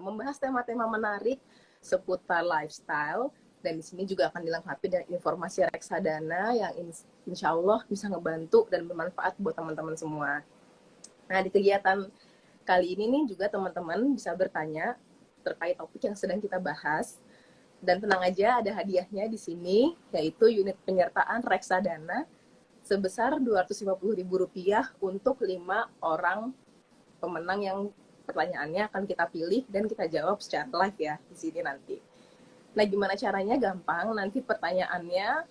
membahas tema-tema menarik seputar lifestyle, dan di sini juga akan dilengkapi dengan informasi reksadana yang insya Allah bisa ngebantu dan bermanfaat buat teman-teman semua. Nah, di kegiatan kali ini nih juga teman-teman bisa bertanya terkait topik yang sedang kita bahas. Dan tenang aja, ada hadiahnya di sini, yaitu unit penyertaan reksadana sebesar Rp250.000 untuk 5 orang pemenang yang pertanyaannya akan kita pilih dan kita jawab secara live ya di sini nanti. Nah, gimana caranya? Gampang, nanti pertanyaannya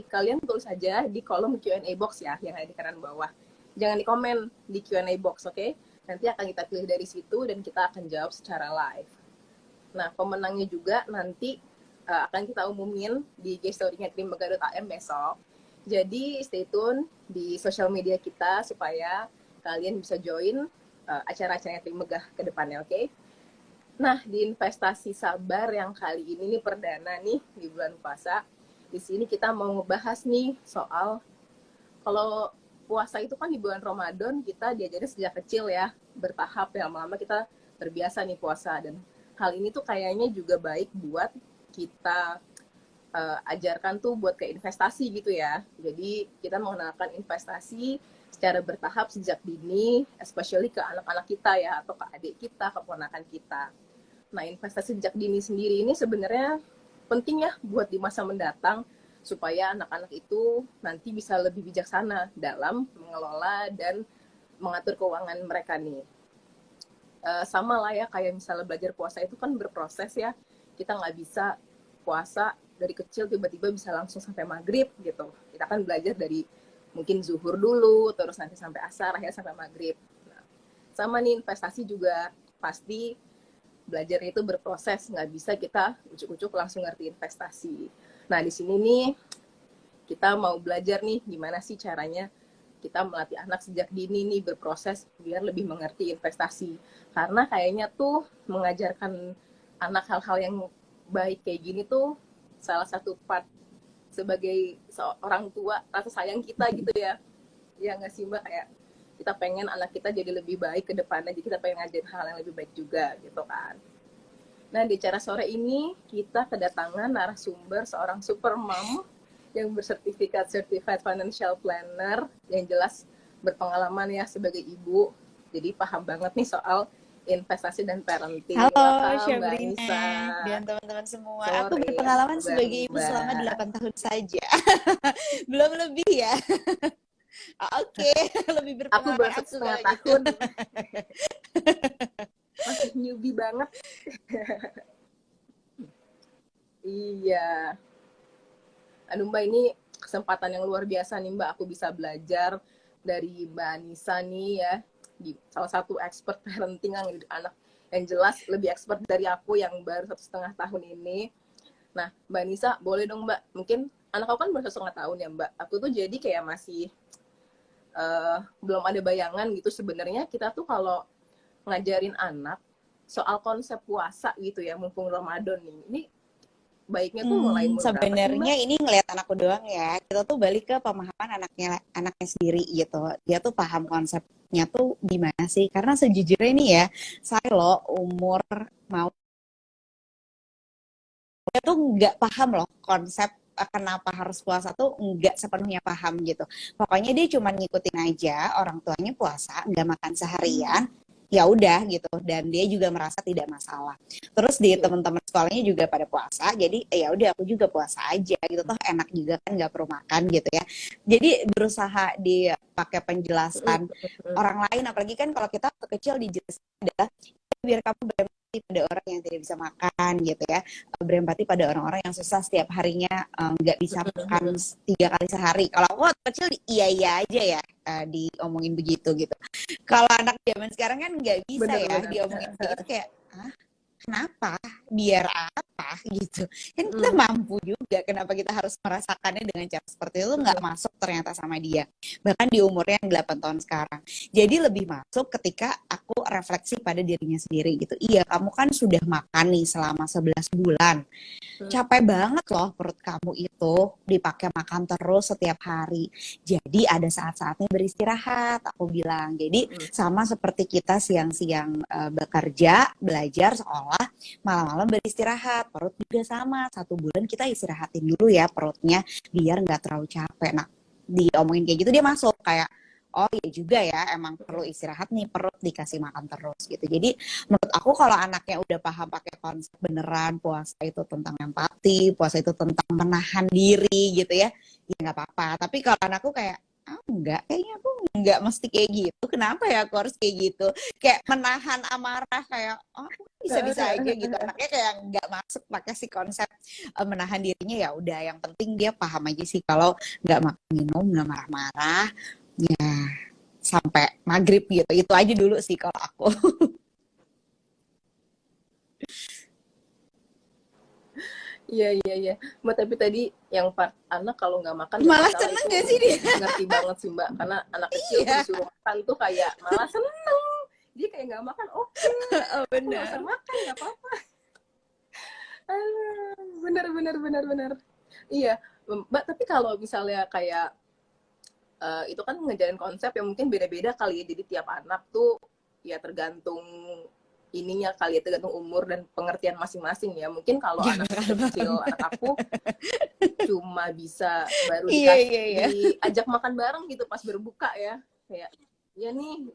kalian tulis saja di kolom Q&A box ya, yang ada di kanan bawah. Jangan di komen di Q&A box, oke? Nanti akan kita pilih dari situ dan kita akan jawab secara live. Nah, pemenangnya juga nanti akan kita umumin di IG story-nya trimegah.am besok. Jadi stay tune di sosial media kita supaya kalian bisa join acara-acaranya Trimegah ke depannya, oke? Nah, di investasi sabar yang kali ini nih perdana nih di bulan puasa. Di sini kita mau ngebahas nih soal kalau puasa itu kan di bulan Ramadan kita diajarin sejak kecil ya, bertahap ya, lama-lama kita terbiasa nih puasa, dan hal ini tuh kayaknya juga baik buat kita ajarkan tuh buat ke investasi gitu ya. Jadi kita mengenalkan investasi secara bertahap sejak dini, especially ke anak-anak kita ya, atau ke adik kita, ke ponakan kita. Nah, investasi sejak dini sendiri ini sebenarnya penting ya buat di masa mendatang, supaya anak-anak itu nanti bisa lebih bijaksana dalam mengelola dan mengatur keuangan mereka nih. Sama lah ya kayak misalnya belajar puasa itu kan berproses ya, kita nggak bisa puasa dari kecil tiba-tiba bisa langsung sampai maghrib gitu. Kita kan belajar dari mungkin zuhur dulu, terus nanti sampai asar, akhirnya sampai maghrib. Nah, sama nih investasi juga pasti belajar itu berproses, nggak bisa kita ucuk-ucuk langsung ngerti investasi. Nah, di sini nih kita mau belajar nih gimana sih caranya kita melatih anak sejak dini nih berproses biar lebih mengerti investasi. Karena kayaknya tuh mengajarkan anak hal-hal yang baik kayak gini tuh salah satu part sebagai seorang tua, rasa sayang kita gitu ya. Ya nggak sih Mbak? Kayak kita pengen anak kita jadi lebih baik ke depannya, jadi kita pengen ngajarin hal yang lebih baik juga gitu kan. Nah, di acara sore ini kita kedatangan narasumber seorang super mom yang bersertifikat Certified Financial Planner, yang jelas berpengalaman ya sebagai ibu, jadi paham banget nih soal investasi dan parenting. Halo Welcome Mbak Syabrina Anissa. dan teman-teman semua. Aku Sore, berpengalaman apa kabar sebagai ibu selama Mbak? 8 tahun saja. Belum lebih ya. Oke, lebih Aku berpengalaman baru aku 1,5 kalau gitu. tahun. Masih newbie banget. Iya. Aduh Mbak, ini kesempatan yang luar biasa nih Mbak. Aku bisa belajar dari Mbak Anissa nih ya, di salah satu expert parenting yang anak, yang jelas lebih expert dari aku yang baru 1,5 tahun ini. Nah, Mbak Anissa, boleh dong Mbak, mungkin anak aku kan baru 1,5 tahun ya Mbak. Aku tuh jadi kayak masih belum ada bayangan gitu sebenarnya kita tuh kalau ngajarin anak soal konsep puasa gitu ya, mumpung Ramadan nih. Ini baiknya tuh mulai umur berapa sih Mbak? Sebenarnya ini ngelihat anakku doang ya. Kita tuh balik ke pemahaman anaknya sendiri gitu. Dia tuh paham konsepnya tuh gimana sih? Karena sejujurnya ini ya, saya loh umur mau dia tuh nggak paham loh konsep kenapa harus puasa tuh nggak sepenuhnya paham gitu. Pokoknya dia cuma ngikutin aja orang tuanya puasa, nggak makan seharian, ya udah gitu. Dan dia juga merasa tidak masalah. Terus di teman-teman sekolahnya juga pada puasa, jadi ya udah aku juga puasa aja gitu. Toh enak juga kan nggak perlu makan gitu ya. Jadi berusaha dipakai penjelasan orang lain, apalagi kan kalau kita kecil dijelasin adalah biar kamu berempati pada orang yang tidak bisa makan gitu ya, berempati pada orang-orang yang susah setiap harinya nggak bisa makan 3 kali sehari. Kalau aku waktu kecil iya aja ya diomongin begitu gitu. Kalau anak zaman sekarang kan nggak bisa ya diomongin begitu, kayak kenapa biar apa gitu. Kan kita mampu juga, kenapa kita harus merasakannya dengan cara seperti itu? Nggak masuk ternyata sama dia. Bahkan di umurnya yang 8 tahun sekarang. Jadi lebih masuk ketika aku refleksi pada dirinya sendiri gitu. Iya, kamu kan sudah makan nih selama 11 bulan. Capek banget loh perut kamu itu dipakai makan terus setiap hari. Jadi ada saat-saatnya beristirahat, aku bilang. Jadi sama seperti kita siang-siang bekerja, belajar, sekolah, malam-malam beristirahat. Perut juga sama, 1 bulan kita istirahatin dulu ya perutnya biar nggak terlalu capek. Nah, diomongin kayak gitu dia masuk kayak, oh iya juga ya, emang perlu istirahat nih, perut dikasih makan terus gitu. Jadi menurut aku kalau anaknya udah paham pakai konsep beneran, puasa itu tentang empati, puasa itu tentang menahan diri gitu ya, ya nggak apa-apa. Tapi kalau anakku kayak, enggak, kayaknya aku enggak mesti kayak gitu. Kenapa ya aku harus kayak gitu? Kayak menahan amarah, kayak, oh aku bisa-bisa aja gitu. Anaknya kayak nggak masuk pakai si konsep menahan dirinya. Ya udah, yang penting dia paham aja sih kalau nggak makan minum, nggak marah-marah, ya sampai maghrib gitu. Itu aja dulu sih kalau aku. Iya. Mbak, tapi tadi yang part anak kalau nggak makan nggak Malah masalah seneng itu gak sih dia? ngerti banget sih Mbak. Karena anak kecil tuh Iya, disuruh makan tuh kayak malah seneng. Dia kayak nggak makan, oke, oh, aku nggak benar. usah makan, nggak apa-apa. Bener. Iya, Mbak. Tapi kalau misalnya kayak itu kan ngejalin konsep yang mungkin beda-beda kali ya. Jadi tiap anak tuh ya tergantung ininya kali ya, tergantung umur dan pengertian masing-masing ya. Mungkin kalau anak kecil, anak aku cuma bisa baru Iya, iya, iya. diajak makan bareng gitu pas berbuka ya. Kayak, ya nih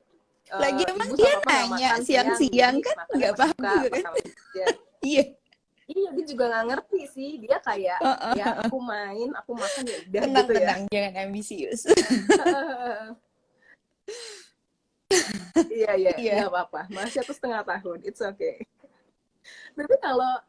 Lagi emang ibu dia sama papa nggak nanya makan siang, siang-siang jadi kan makannya nggak pas paham buka juga pas kan? sama dia. Iya. Iya, dia juga nggak ngerti sih. Dia kayak, ya aku main, aku makan ya udah Tenang, gitu ya. tenang, jangan ambisius. Iya, Iya. nggak apa-apa. Masih 1,5 tahun, it's okay. Tapi kalau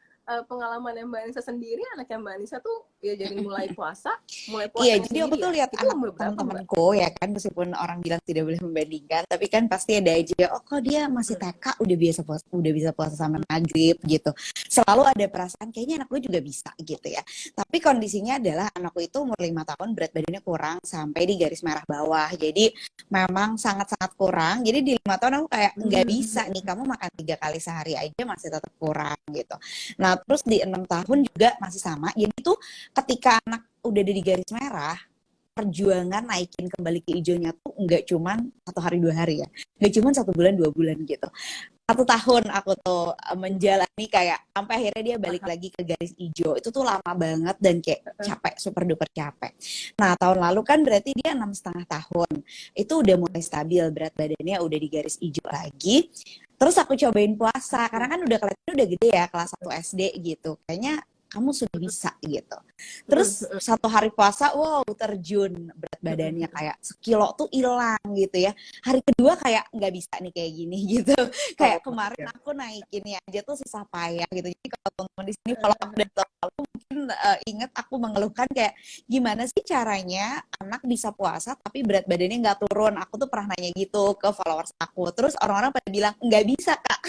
pengalaman Mbak Anissa sendiri, anaknya Mbak Anissa tuh ya jadi mulai Iya, puasanya jadi aku sendiri tuh ya. lihat Itu anak umur berapa Mbak? teman-temanku ya kan, meskipun orang bilang tidak boleh membandingkan, tapi kan pasti ada aja, oh kok dia masih TK udah biasa puasa, udah bisa puasa sama maghrib gitu. Selalu ada perasaan kayaknya anak gue juga bisa gitu ya. Tapi kondisinya adalah anakku itu umur 5 tahun, berat badannya kurang sampai di garis merah bawah. Jadi memang sangat-sangat kurang. Jadi di 5 tahun aku kayak nggak bisa nih, kamu makan 3 kali sehari aja masih tetap kurang gitu. Nah terus di 6 tahun juga masih sama. Jadi tuh ketika anak udah ada di garis merah, perjuangan naikin kembali ke hijaunya tuh nggak cuman 1 hari 2 hari ya, nggak cuman 1 bulan 2 bulan gitu. 1 tahun aku tuh menjalani kayak sampai akhirnya dia balik lagi ke garis hijau. Itu tuh lama banget dan kayak capek, super duper capek. Nah tahun lalu kan berarti dia 6,5 tahun, itu udah mulai stabil, berat badannya udah di garis hijau lagi. Terus aku cobain puasa karena kan udah kelihatan udah gede ya, kelas 1 SD gitu. Kayaknya kamu sudah bisa gitu. Terus 1 hari puasa, wow terjun berat badannya kayak sekilo tuh hilang gitu ya. Hari kedua kayak nggak bisa nih kayak gini gitu. Kayak kemarin aku naikinnya aja tuh susah payah gitu. Jadi kalau teman-teman di sini follow up dari tahun lalu mungkin ingat aku mengeluhkan kayak gimana sih caranya anak bisa puasa tapi berat badannya nggak turun. Aku tuh pernah nanya gitu ke followers aku. Terus orang-orang pada bilang nggak bisa Kak.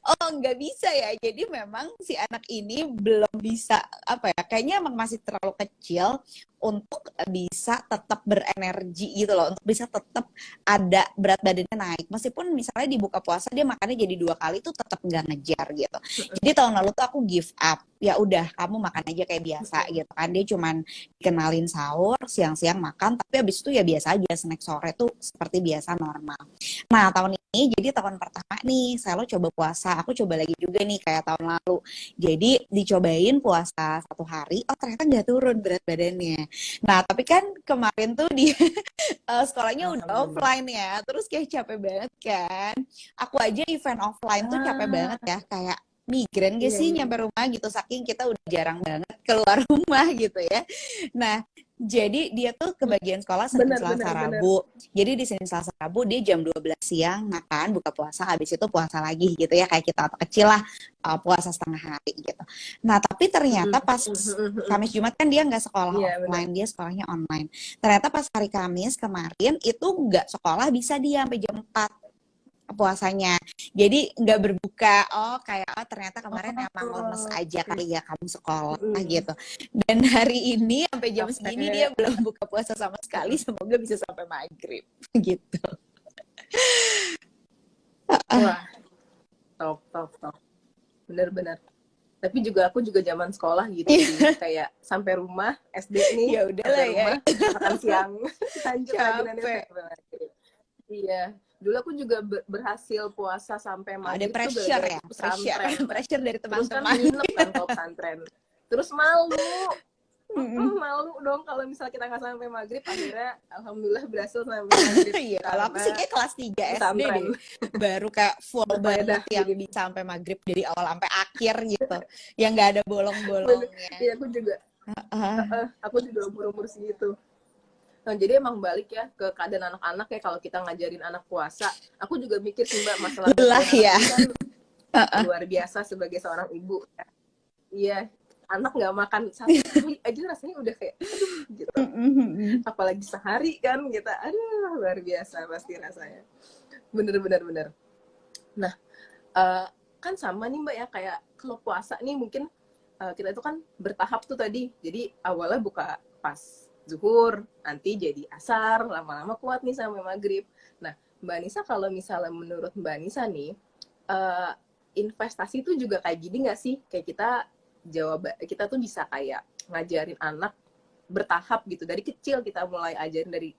Oh nggak bisa ya, jadi memang si anak ini belum bisa apa ya, kayaknya emang masih terlalu kecil untuk bisa tetap berenergi gitu loh, untuk bisa tetap ada berat badannya naik meskipun misalnya dibuka puasa dia makannya jadi 2 kali tuh tetap nggak ngejar gitu. Jadi tahun lalu tuh aku give up, ya udah kamu makan aja kayak biasa gitu kan. Dia cuman kenalin sahur, siang-siang makan, tapi habis itu ya biasa aja, snack sore tuh seperti biasa normal. Nah tahun ini jadi tahun pertama nih saya lo coba puasa, aku coba lagi juga nih kayak tahun lalu. Jadi dicobain puasa 1 hari, oh ternyata nggak turun berat badannya. Nah tapi kan kemarin tuh di sekolahnya udah offline ya, terus kayak capek banget kan. Aku aja event offline tuh capek banget ya, kayak migran gak sih nyampe rumah gitu, saking kita udah jarang banget keluar rumah gitu ya. Nah jadi dia tuh kebagian sekolah Senin, Selasa, Rabu. Jadi di Senin, Selasa, Rabu dia jam 12 siang makan, buka puasa, habis itu puasa lagi gitu ya. Kayak kita atau kecil lah, puasa setengah hari gitu. Nah tapi ternyata pas Kamis Jumat kan dia nggak sekolah offline, dia sekolahnya online. Ternyata pas hari Kamis kemarin itu nggak sekolah, bisa dia sampai jam 4. puasanya. Jadi nggak berbuka, oh kayak oh ternyata kemarin emang lemes Oh, aja oke. kali ya kamu sekolah Mm-mm. gitu. Dan hari ini sampai jam segini dia Capek. belum buka puasa sama sekali, Mm-mm. semoga bisa sampai maghrib gitu. Wah, top, top, top. Bener-bener. Tapi juga aku juga zaman sekolah gitu sih. Kayak sampai rumah, SD nih, Ya udahlah sampai ya, rumah, makan siang. Lanjut lagi nanti capek. sampai maghrib. Iya. Dulu aku juga berhasil puasa sampai Ada maghrib tuh pressure gara-gara ya, ikut pressure, pesantren. pressure dari Terus kan teman-teman. nginep kan kalau pesantren. Terus malu. Mm-mm. Malu dong kalau misal kita nggak sampai maghrib. Akhirnya alhamdulillah berhasil sampai maghrib Iya, kalau aku sih karena kayak kelas 3 SD deh. pesantren. Baru kayak full banget Berfaedah yang begitu. bisa sampai maghrib dari awal sampai akhir gitu. Yang nggak ada Bener. bolong-bolongnya. Iya aku juga. Ah, Aku juga umur-umur segitu. Nah, jadi emang balik ya ke keadaan anak-anak ya kalau kita ngajarin anak puasa. Aku juga mikir sih Mbak masalah berat lelah badan anak ya. ini kan luar biasa sebagai seorang ibu. Iya, anak nggak makan satu kali aja rasanya udah kayak aduh gitu. Apalagi sehari kan kita, aduh luar biasa pasti rasanya. Bener-bener bener. Nah, eh, kan sama nih Mbak ya kayak kalau puasa nih mungkin kita itu kan bertahap tuh tadi. Jadi awalnya buka pas zuhur, nanti jadi asar, lama-lama kuat nih sampai maghrib. Nah, Mbak Nisa kalau misalnya menurut Mbak Nisa nih, eh, investasi itu juga kayak gini nggak sih? Kayak kita tuh bisa kayak ngajarin anak bertahap gitu. Dari kecil kita mulai ajarin dari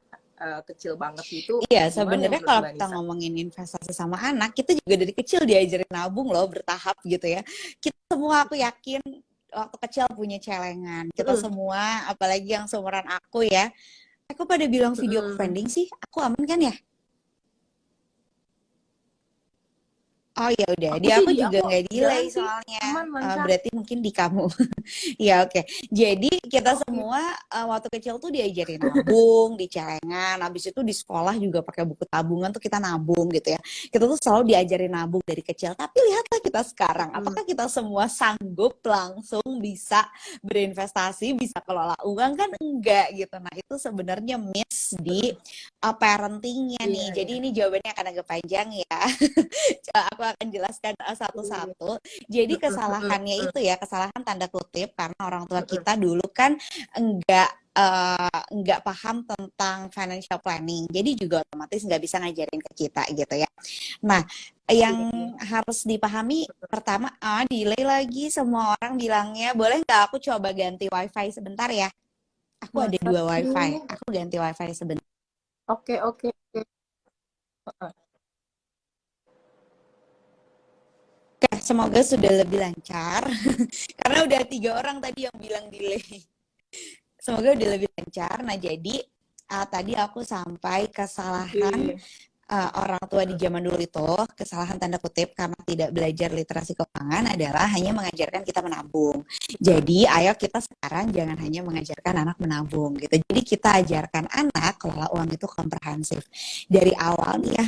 kecil banget gitu. Iya, Gimana ya sebenarnya menurut kalau Mbak kita Nisa? ngomongin investasi sama anak, kita juga dari kecil diajarin nabung loh, bertahap gitu ya. Kita semua aku yakin waktu kecil punya celengan. Kita Mm-mm. semua, apalagi yang seumuran aku ya, aku pada bilang video Mm-mm. vending sih, aku aman kan ya? Oh ya udah, Aku di sih aku di juga aku nggak jalan delay sih soalnya. aman lancar. Berarti mungkin di kamu. Ya oke. Jadi kita Oke. semua waktu kecil tuh diajarin nabung, di celengan, habis itu di sekolah juga pakai buku tabungan tuh kita nabung gitu ya. Kita tuh selalu diajarin nabung dari kecil. Tapi lihatlah kita sekarang, Mm. apakah kita semua sanggup langsung bisa berinvestasi, bisa kelola uang kan enggak gitu. Nah, itu sebenarnya miss di parentingnya Iya, nih. Jadi iya. ini jawabannya akan agak panjang ya. Aku akan jelaskan Iya. satu-satu. Jadi kesalahannya itu ya, kesalahan tanda kutip karena orang tua kita dulu kan enggak paham tentang financial planning. Jadi juga otomatis nggak bisa ngajarin ke kita gitu ya. Nah, yang Iya. harus dipahami pertama, delay lagi semua orang bilangnya, boleh nggak aku coba ganti wifi sebentar ya? Aku ada Masa 2 wifi, sih? aku ganti wifi sebentar. Oke, oke, oke. Oke, semoga sudah lebih lancar. Karena udah 3 orang tadi yang bilang delay. Semoga udah lebih lancar. Nah, jadi tadi aku sampai kesalahan Oke. orang tua di zaman dulu itu, kesalahan tanda kutip karena tidak belajar literasi keuangan adalah hanya mengajarkan kita menabung. Jadi, ayo kita sekarang jangan hanya mengajarkan anak menabung gitu. Jadi kita ajarkan anak kelola uang itu komprehensif. Dari awal nih ya,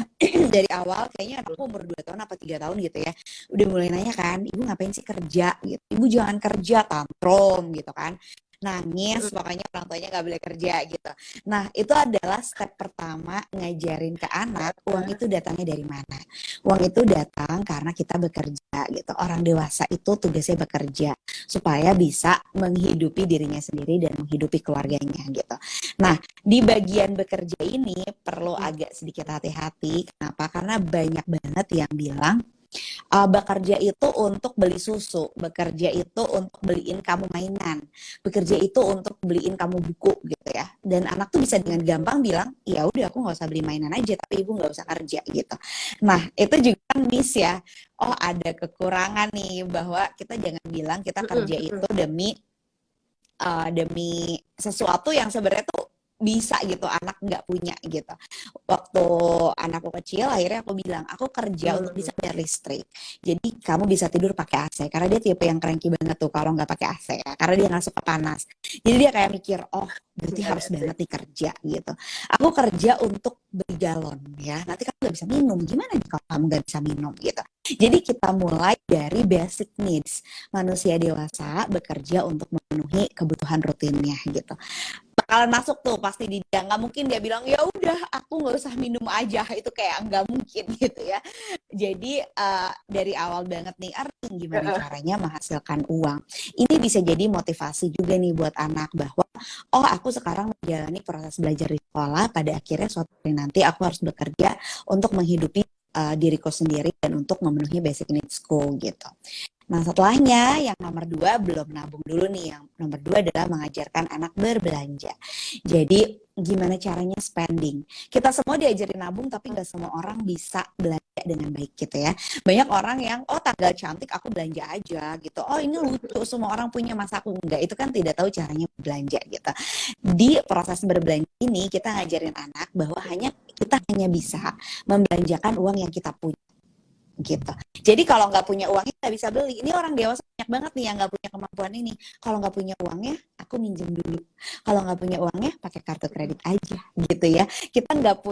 dari awal kayaknya anakku umur 2 tahun apa 3 tahun gitu ya. Udah mulai nanya kan, ibu ngapain sih kerja gitu. Ibu jangan kerja, tantrum gitu kan. Nangis, pokoknya orang tuanya nggak boleh kerja gitu. Nah, itu adalah step pertama ngajarin ke anak uang itu datangnya dari mana. Uang itu datang karena kita bekerja gitu. Orang dewasa itu tugasnya bekerja supaya bisa menghidupi dirinya sendiri dan menghidupi keluarganya gitu. Nah, di bagian bekerja ini perlu agak sedikit hati-hati. Kenapa? Karena banyak banget yang bilang bekerja itu untuk beli susu, bekerja itu untuk beliin kamu mainan, bekerja itu untuk beliin kamu buku gitu ya. Dan anak tuh bisa dengan gampang bilang, ya udah aku nggak usah beli mainan aja, tapi ibu nggak usah kerja gitu. Nah itu juga kan miss ya. Oh ada kekurangan nih bahwa kita jangan bilang kita kerja itu demi sesuatu yang sebenarnya tuh bisa gitu anak nggak punya gitu. Waktu anakku kecil akhirnya aku bilang aku kerja untuk bisa bayar listrik, jadi kamu bisa tidur pakai AC karena dia tipe yang cranky banget tuh kalau nggak pakai AC ya, karena dia nggak suka panas. Jadi dia kayak mikir oh berarti harus banget nih kerja gitu. Aku kerja untuk beli galon ya, nanti kamu nggak bisa minum, gimana nih kalau kamu nggak bisa minum gitu. Jadi kita mulai dari basic needs. Manusia dewasa bekerja untuk memenuhi kebutuhan rutinnya gitu. bakalan masuk tuh pasti di dia. Nggak mungkin dia bilang ya udah aku nggak usah minum aja, itu kayak nggak mungkin gitu ya. Jadi dari awal banget nih Arti gimana caranya menghasilkan uang. Ini bisa jadi motivasi juga nih buat anak bahwa oh aku sekarang menjalani proses belajar di sekolah, pada akhirnya suatu hari nanti aku harus bekerja untuk menghidupi diriku sendiri dan untuk memenuhi basic needs-ku gitu. Nah, setelahnya yang nomor dua belum nabung dulu nih. Yang nomor dua adalah mengajarkan anak berbelanja. Jadi gimana caranya spending. Kita semua diajarin nabung tapi nggak semua orang bisa belanja dengan baik gitu ya. Banyak orang yang oh tanggal cantik aku belanja aja gitu. Oh ini lucu semua orang punya masa aku enggak. Itu kan tidak tahu caranya belanja gitu. Di proses berbelanja ini kita ngajarin anak bahwa kita hanya bisa membelanjakan uang yang kita punya gitu. Jadi kalau nggak punya uangnya nggak bisa beli. Ini orang dewasa banyak banget nih yang nggak punya kemampuan ini. Kalau nggak punya uangnya, aku minjem dulu. Kalau nggak punya uangnya, pakai kartu kredit aja, gitu ya. Kita nggak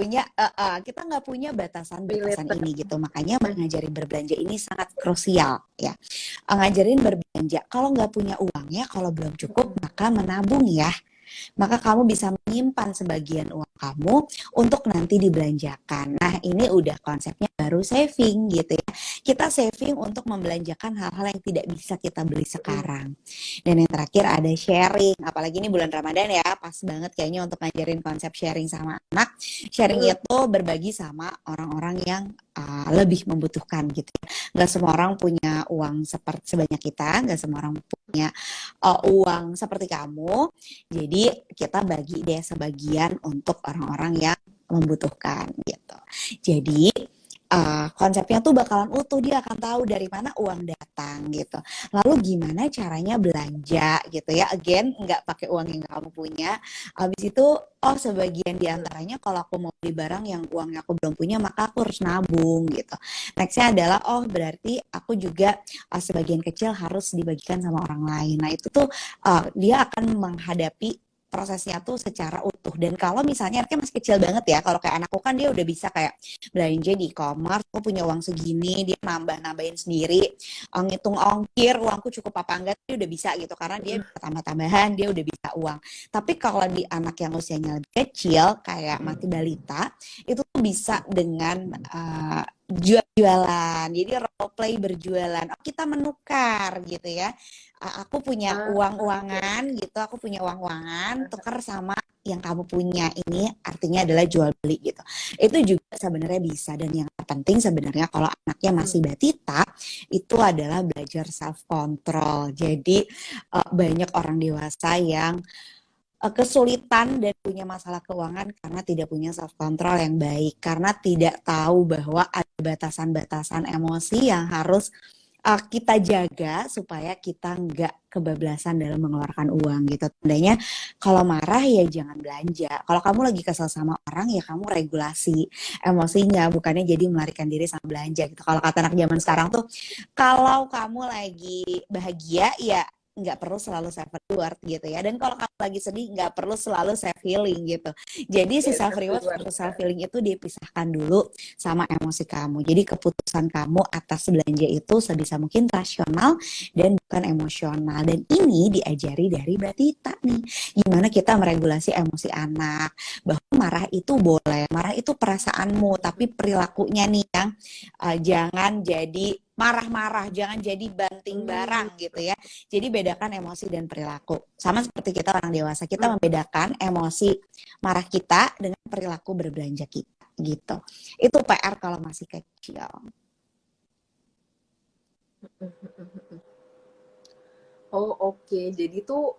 punya batasan-batasan Relate. ini gitu. Makanya mengajarin berbelanja ini sangat krusial ya. Ngajarin berbelanja. Kalau nggak punya uangnya, kalau belum cukup, maka menabung ya. Maka kamu bisa menyimpan sebagian uang kamu untuk nanti dibelanjakan. Nah, ini udah konsepnya baru saving gitu ya. Kita saving untuk membelanjakan hal-hal yang tidak bisa kita beli sekarang. Dan yang terakhir ada sharing. Apalagi ini bulan Ramadan ya, pas banget kayaknya untuk ngajarin konsep sharing sama anak. Sharing itu berbagi sama orang-orang yang lebih membutuhkan gitu ya. Nggak semua orang punya uang seperti sebanyak kita, nggak semua orang punya uang seperti kamu. Jadi kita bagi deh sebagian untuk orang-orang yang membutuhkan gitu. Jadi konsepnya tuh bakalan utuh, dia akan tahu dari mana uang datang gitu. Lalu gimana caranya belanja gitu ya. Again, nggak pakai uang yang kamu punya. Habis itu, oh sebagian diantaranya kalau aku mau beli barang yang uangnya aku belum punya, maka aku harus nabung gitu. Nextnya adalah, oh berarti aku juga sebagian kecil harus dibagikan sama orang lain. Nah itu tuh dia akan menghadapi prosesnya tuh secara utuh. Dan kalau misalnya anaknya masih kecil banget ya, kalau kayak anakku kan dia udah bisa kayak belanja di e-commerce, aku punya uang segini, dia nambah-nambahin sendiri, ngitung ongkir, uangku cukup apa enggak, dia udah bisa gitu, karena dia bisa tambah-tambahan, dia udah bisa uang. Tapi kalau di anak yang usianya lebih kecil, kayak masih balita, itu tuh bisa dengan jualan, jadi role play berjualan. Oh, kita menukar gitu ya. Aku punya uang-uangan gitu, aku punya uang-uangan, tukar sama yang kamu punya, ini artinya adalah jual beli gitu. Itu juga sebenarnya bisa, dan yang terpenting sebenarnya kalau anaknya masih batita itu adalah belajar self control. Jadi banyak orang dewasa yang kesulitan dan punya masalah keuangan karena tidak punya self control yang baik, karena tidak tahu bahwa ada batasan-batasan emosi yang harus kita jaga supaya kita nggak kebablasan dalam mengeluarkan uang gitu. Tandanya kalau marah ya jangan belanja. Kalau kamu lagi kesel sama orang ya kamu regulasi emosinya, bukannya jadi melarikan diri sama belanja gitu. Kalau kata anak zaman sekarang tuh, kalau kamu lagi bahagia ya nggak perlu selalu self reward gitu ya. Dan kalau kamu lagi sedih nggak perlu selalu self healing gitu. Jadi si self reward versus self healing itu dipisahkan dulu sama emosi kamu. Jadi keputusan kamu atas belanja itu sebisa mungkin rasional dan bukan emosional. Dan ini diajari dari batita nih. Gimana kita meregulasi emosi anak. Bahwa marah itu boleh, marah itu perasaanmu, tapi perilakunya nih yang jangan jadi marah-marah, jangan jadi banting barang gitu ya. Jadi bedakan emosi dan perilaku. Sama seperti kita orang dewasa, kita membedakan emosi marah kita dengan perilaku berbelanja kita gitu. Itu PR kalau masih kecil. Oh oke, jadi tuh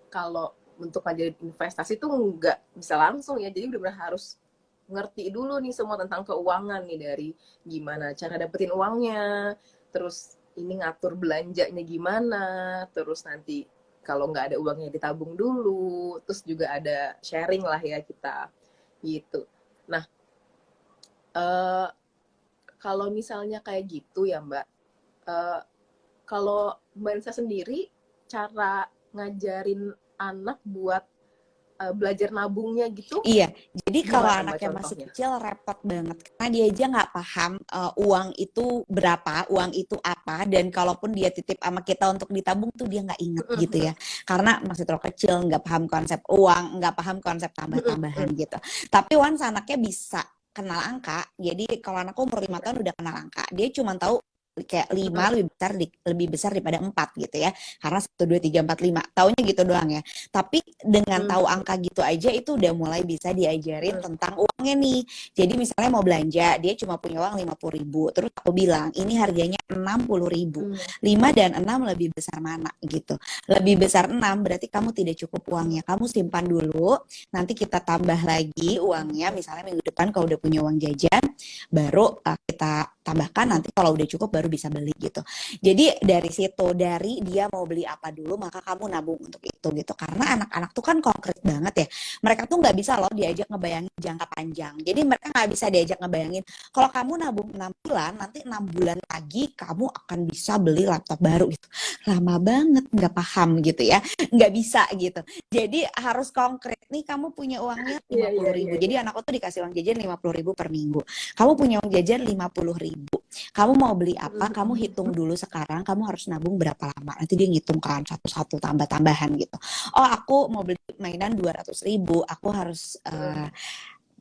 kalau untuk ngajarin investasi tuh nggak bisa langsung ya, jadi benar-benar harus ngerti dulu nih semua tentang keuangan nih, dari gimana cara dapetin uangnya, terus ini ngatur belanjanya gimana, terus nanti kalau nggak ada uangnya ditabung dulu, terus juga ada sharing lah ya kita gitu. Nah, eh, kalau misalnya kayak gitu ya Mbak, eh, kalau Mbak Nisa sendiri cara ngajarin anak buat belajar nabungnya gitu, Iya, jadi kalau gimana Mbak anaknya masih contohnya? kecil repot banget karena dia aja nggak paham uang itu berapa, uang itu apa, dan kalaupun dia titip sama kita untuk ditabung tuh dia nggak inget gitu ya, karena masih terlalu kecil, nggak paham konsep uang, nggak paham konsep tambah-tambahan gitu. Tapi once anaknya bisa kenal angka, jadi kalau anakku umur 5 tahun udah kenal angka, dia cuma tahu kayak 5 lebih besar daripada 4 gitu ya. Karena 1 2 3 4 5 taunya gitu doang ya. Tapi dengan tahu angka gitu aja itu udah mulai bisa diajarin tentang uangnya nih. Jadi misalnya mau belanja, dia cuma punya uang 50.000. Terus aku bilang, ini harganya 60.000. 5 dan 6 lebih besar mana gitu. Lebih besar 6 berarti kamu tidak cukup uangnya. Kamu simpan dulu, nanti kita tambah lagi uangnya. Misalnya minggu depan kalau udah punya uang jajan, baru kita tambahkan, nanti kalau udah cukup baru bisa beli gitu. Jadi dari situ, dari dia mau beli apa dulu, maka kamu nabung untuk itu gitu. Karena anak-anak tuh kan konkret banget ya. Mereka tuh nggak bisa loh diajak ngebayangin jangka panjang. Jadi mereka nggak bisa diajak ngebayangin, kalau kamu nabung 6 bulan, nanti 6 bulan lagi kamu akan bisa beli laptop baru gitu. Lama banget, nggak paham gitu ya. Nggak bisa gitu. Jadi harus konkret nih, kamu punya uangnya 50.000. Jadi anakku tuh dikasih uang jajan 50.000 per minggu. Kamu punya uang jajan 50.000. Kamu mau beli apa? Kamu hitung dulu sekarang. Kamu harus nabung berapa lama? Nanti dia ngitung kan satu-satu tambah-tambahan gitu. Oh, aku mau beli mainan 200.000. Aku harus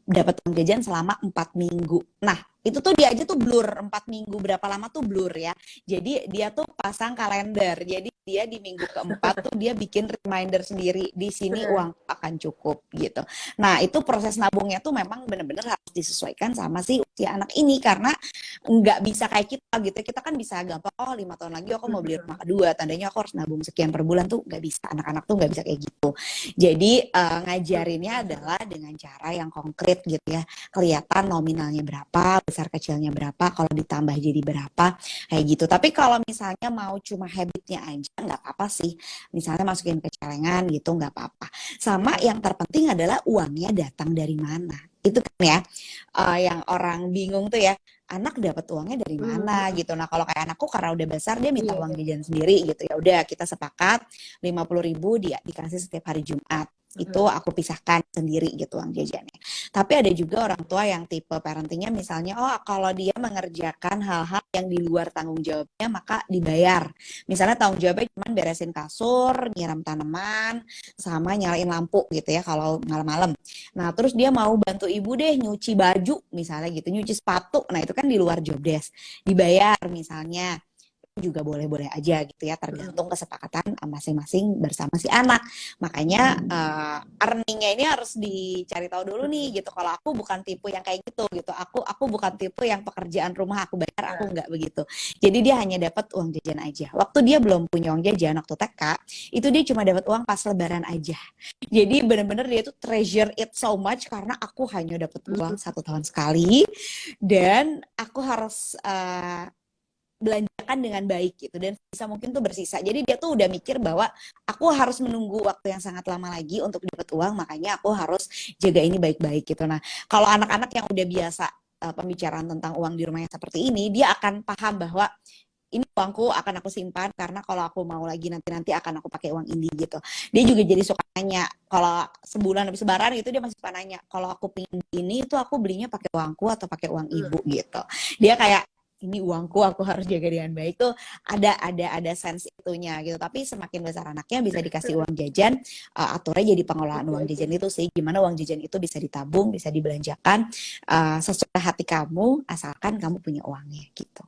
dapat uang jajan selama 4 minggu. Nah, itu tuh dia aja tuh blur, 4 minggu berapa lama tuh blur ya. Jadi dia tuh pasang kalender. Jadi dia di minggu keempat tuh dia bikin reminder sendiri, di sini uang akan cukup gitu. Nah, itu proses nabungnya tuh memang benar-benar harus disesuaikan sama si usia anak ini, karena nggak bisa kayak kita gitu. Kita kan bisa gampang, oh 5 tahun lagi aku mau beli rumah kedua, tandanya aku harus nabung sekian per bulan, tuh nggak bisa. Anak-anak tuh nggak bisa kayak gitu. Jadi ngajarinnya adalah dengan cara yang konkret gitu ya. Kelihatan nominalnya berapa, besar kecilnya berapa, kalau ditambah jadi berapa, kayak gitu. Tapi kalau misalnya mau cuma habitnya aja, nggak apa-apa sih. Misalnya masukin ke celengan gitu, nggak apa-apa. Sama yang terpenting adalah uangnya datang dari mana. Itu kan ya, yang orang bingung tuh ya, anak dapat uangnya dari mana gitu. Nah, kalau kayak anakku karena udah besar, dia minta uang jajan sendiri gitu. Ya udah, kita sepakat 50.000 dia dikasih setiap hari Jumat. Itu aku pisahkan sendiri gitu uang jajannya. Tapi ada juga orang tua yang tipe parentingnya misalnya, oh kalau dia mengerjakan hal-hal yang di luar tanggung jawabnya maka dibayar. Misalnya tanggung jawabnya cuma beresin kasur, nyiram tanaman, sama nyalain lampu gitu ya kalau malam-malam. Nah, terus dia mau bantu ibu deh nyuci baju misalnya gitu, nyuci sepatu. Nah, itu kan di luar job desk. Dibayar misalnya, juga boleh-boleh aja gitu ya, tergantung kesepakatan masing-masing bersama si anak. Makanya earningnya ini harus dicari tahu dulu nih gitu. Kalau aku bukan tipe yang kayak gitu gitu. Aku bukan tipe yang pekerjaan rumah aku bayar, aku nggak begitu. Jadi dia hanya dapat uang jajan aja. Waktu dia belum punya uang jajan waktu TK, itu dia cuma dapat uang pas lebaran aja. Jadi benar-benar dia tuh treasure it so much karena aku hanya dapat uang 1 tahun sekali, dan aku harus belanjakan dengan baik gitu, dan bisa mungkin tuh bersisa. Jadi dia tuh udah mikir bahwa aku harus menunggu waktu yang sangat lama lagi untuk dapat uang, makanya aku harus jaga ini baik-baik gitu. Nah, kalau anak-anak yang udah biasa pembicaraan tentang uang di rumahnya seperti ini, dia akan paham bahwa ini uangku akan aku simpan karena kalau aku mau lagi nanti akan aku pakai uang ini gitu. Dia juga jadi suka nanya, kalau sebulan habis lebaran itu dia masih suka nanya, kalau aku pingin ini itu aku belinya pakai uangku atau pakai uang ibu gitu. Dia kayak, ini uangku, aku harus jaga dengan baik tuh, ada sense itunya gitu. Tapi semakin besar anaknya bisa dikasih uang jajan, aturnya jadi pengelolaan uang jajan itu sih, gimana uang jajan itu bisa ditabung, bisa dibelanjakan sesuai hati kamu, asalkan kamu punya uangnya gitu.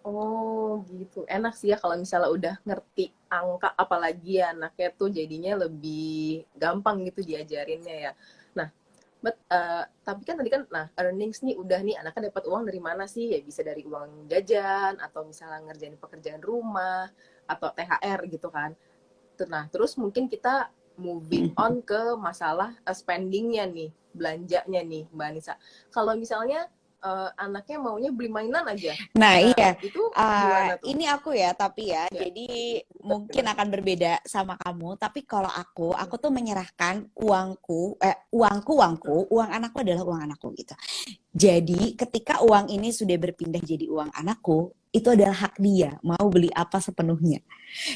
Oh gitu, enak sih ya kalau misalnya udah ngerti angka, apalagi ya anaknya tuh jadinya lebih gampang gitu diajarinnya ya. Nah, tapi kan tadi kan, nah earnings nih udah nih, anaknya dapat uang dari mana sih? Ya bisa dari uang jajan, atau misalnya ngerjain pekerjaan rumah, atau THR gitu kan. Nah, terus mungkin kita moving on ke masalah spendingnya nih, belanjanya nih Mbak Anissa. Kalau misalnya anaknya maunya beli mainan aja, Nah, nah iya. itu gimana tuh? Ini aku ya, tapi ya, Ya, jadi mungkin akan berbeda sama kamu. Tapi kalau aku tuh menyerahkan uang anakku adalah uang anakku gitu. Jadi ketika uang ini sudah berpindah jadi uang anakku, itu adalah hak dia mau beli apa sepenuhnya